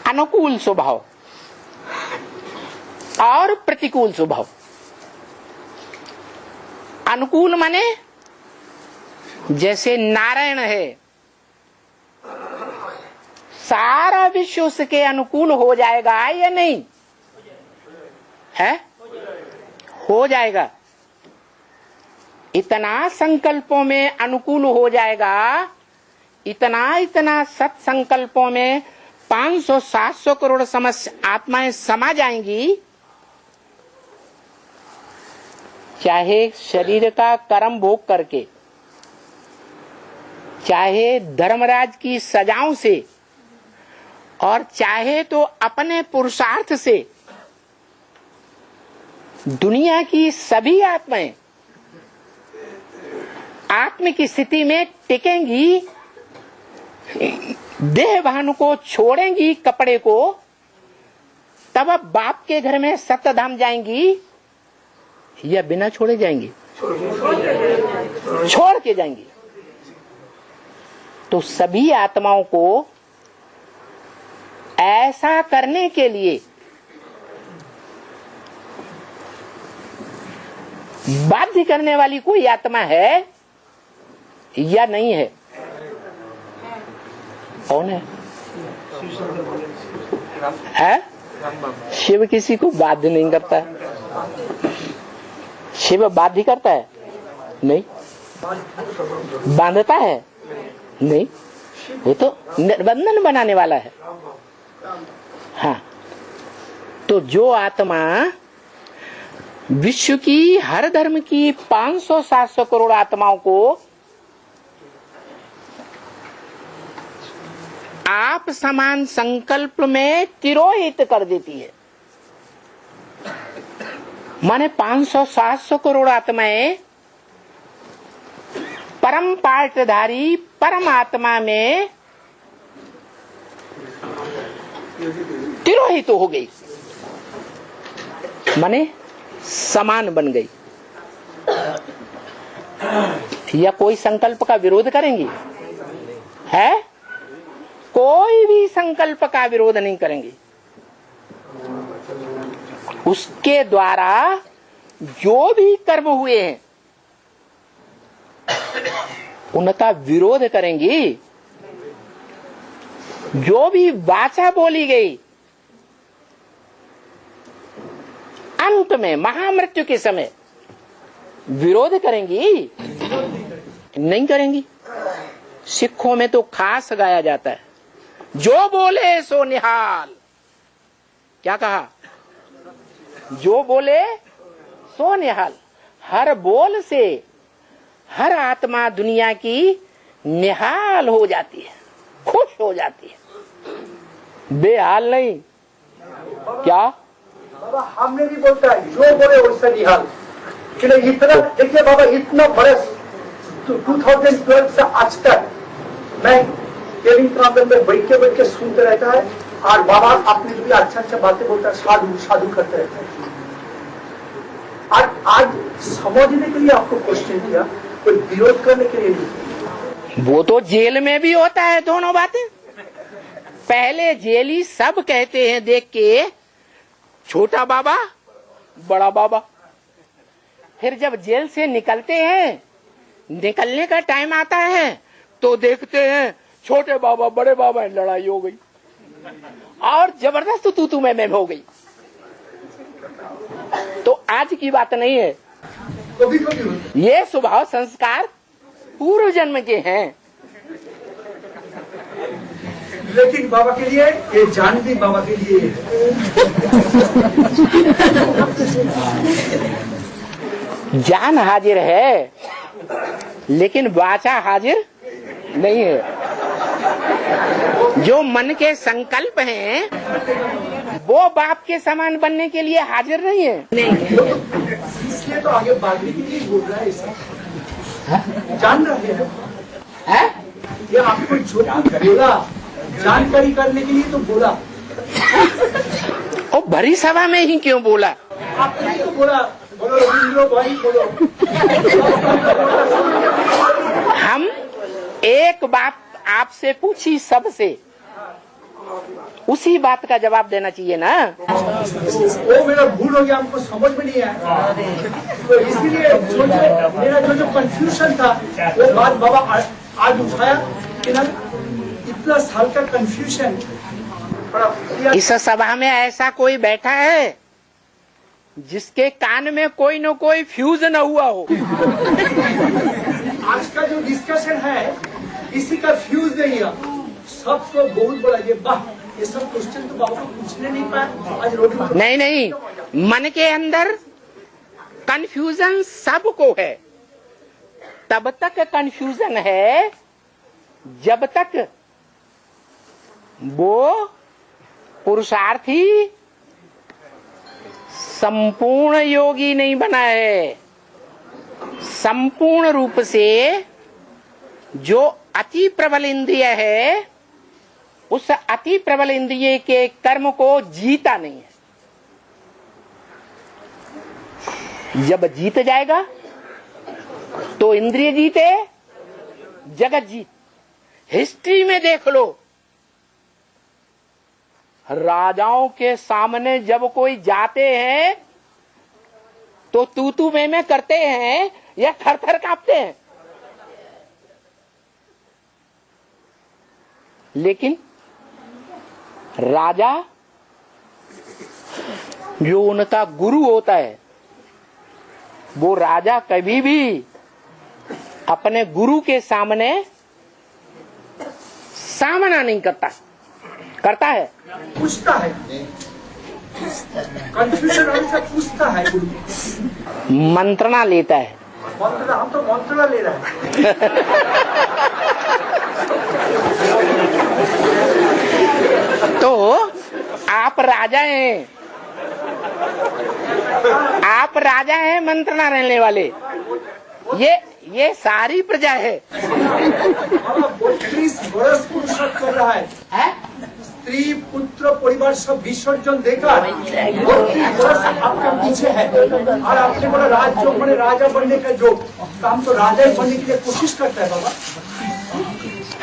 अनुकूल स्वभाव और प्रतिकूल स्वभाव। अनुकूल माने जैसे नारायण है, सारा विश्व उसके अनुकूल हो जाएगा या नहीं है? हो जाएगा। इतना संकल्पों में अनुकूल हो जाएगा, इतना सत्संकल्पों में 500-700 करोड़ आत्माएं समा जाएंगी। चाहे शरीर का कर्म भोग करके, चाहे धर्मराज की सजाओं से, और चाहे तो अपने पुरुषार्थ से, दुनिया की सभी आत्माएं आत्म की स्थिति में टिकेंगी, देह भानु को छोड़ेंगी, कपड़े को, तब अब बाप के घर में सप्तधाम जाएंगी या बिना छोड़े जाएंगी? छोड़ के जाएंगी। तो सभी आत्माओं को ऐसा करने के लिए बाध्य करने वाली कोई आत्मा है या नहीं है? कौन है? शिव किसी को बाध्य नहीं करता है। शिव बाध्य करता है? नहीं। बांधता है? नहीं। वो तो निर्बंधन बनाने वाला है। हाँ, तो जो आत्मा विश्व की हर धर्म की 500-700 करोड़ आत्माओं को आप समान संकल्प में तिरोहित कर देती है, माने 500-700 करोड़ आत्माएं परम पाठधारी परमात्मा में तिरोहित हो गई, माने समान बन गई। या कोई संकल्प का विरोध करेंगी? है? कोई भी संकल्प का विरोध नहीं करेंगे। उसके द्वारा जो भी कर्म हुए हैं उनका विरोध करेंगी। जो भी वाचा बोली गई अंत में महामृत्यु के समय विरोध करेंगी? नहीं करेंगी। सिखों में तो खास गाया जाता है, जो बोले सो निहाल। क्या कहा? जो बोले सो निहाल। हर बोल से हर आत्मा दुनिया की निहाल हो जाती है, खुश हो जाती है, बेहाल नहीं। क्या बाबा हमने भी बोलता है जो बोले उससे निहाल। इतना देखिए बाबा, इतना बड़े 2012 से आज तक मैं केविन प्रांगण में बैठ के सुनते रहता है, और बाबा अपनी जो भी अच्छा बातें बोलता है, साधु साधु करते रहते हैं। और आज समझने के लिए आपको क्वेश्चन किया, कोई विरोध करने के लिए नहीं। वो तो जेल में भी होता है दोनों बातें। पहले जेली सब कहते हैं देख के, छोटा बाबा बड़ा बाबा। फिर जब जेल से निकलते हैं, निकलने का टाइम आता है तो देखते हैं छोटे बाबा बड़े बाबा, लड़ाई हो गई और जबरदस्त तू मैं हो गई। तो आज की बात नहीं है, ये स्वभाव संस्कार पूर्व जन्म के हैं। लेकिन बाबा के लिए ये जानवी बाबा के लिए जान हाजिर है लेकिन वाचा हाजिर नहीं है। जो मन के संकल्प हैं वो बाप के समान बनने के लिए हाजिर नहीं है। इसलिए तो आगे बढ़ने के लिए बोल रहा है ऐसा। जान रहे हैं ये आपको जो बोला जानकारी करने के लिए तो बोला। और भरी सभा में ही क्यों बोला? आपने तो बोला, बोलो रविंद्र भाई बोलो। हम एक बात आपसे पूछी सबसे, उसी बात का जवाब देना चाहिए ना। वो मेरा भूल हो गया, हमको समझ में नहीं आया, तो इसीलिए मेरा जो कंफ्यूजन था वो बात बाबा आज उठाया कि ना इतना साल का कंफ्यूजन। इस सभा में ऐसा कोई बैठा है जिसके कान में कोई न कोई फ्यूज न हुआ हो? आज का जो डिस्कशन है इसी का फ्यूज नहीं है। सबको बहुत बड़ा ये वाह, ये सब क्वेश्चन तो बाबा को पूछने नहीं पाए आज रोड में। नहीं, मन के अंदर कंफ्यूजन सबको है। तब तक कंफ्यूजन है जब तक वो पुरुषार्थी संपूर्ण योगी नहीं बना है। संपूर्ण रूप से जो अति प्रबल इंद्रिय है उस अति प्रबल इंद्रिय के कर्म को जीता नहीं है। जब जीत जाएगा तो इंद्रिय जीते, जगत जीत। हिस्ट्री में देख लो, राजाओं के सामने जब कोई जाते हैं तो तू मैं करते हैं या थर थर कांपते हैं। लेकिन राजा जो उनका गुरु होता है, वो राजा कभी भी अपने गुरु के सामने सामना नहीं करता है, पूछता है। कंफ्यूजन हमसे पूछता है, मंत्रणा लेता है। मंत्रणा, हम तो मंत्रणा ले रहे हैं। तो आप राजा हैं, आप राजा हैं मंत्रणा रहने वाले। ये सारी प्रजा है। 32 वर्ष पुरुषार्थ कर रहा है, स्त्री पुत्र परिवार सब विसर्जन देकर 32 वर्ष आपके पीछे है, और आपने बोला राज्य मैंने राजा बनने का जो काम, तो राजा ही बनने के लिए कोशिश करता है बाबा।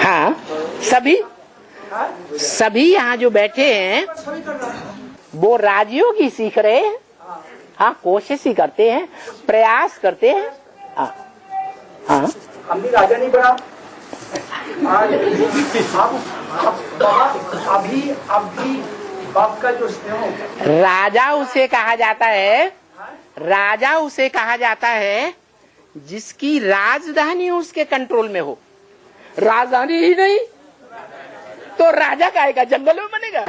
हाँ, सभी यहाँ जो बैठे हैं सभी कर रहा है। वो राजयोगी सीख रहे हैं। हाँ, कोशिश ही करते हैं, प्रयास करते हैं। हाँ, हम भी राजा नहीं बना। आज अभी बाप का जो स्नेह, राजा उसे कहा जाता है, राजा उसे कहा जाता है जिसकी राजधानी उसके कंट्रोल में हो। राजधानी ही नहीं तो राजा काहे का, जंगल में बनेगा।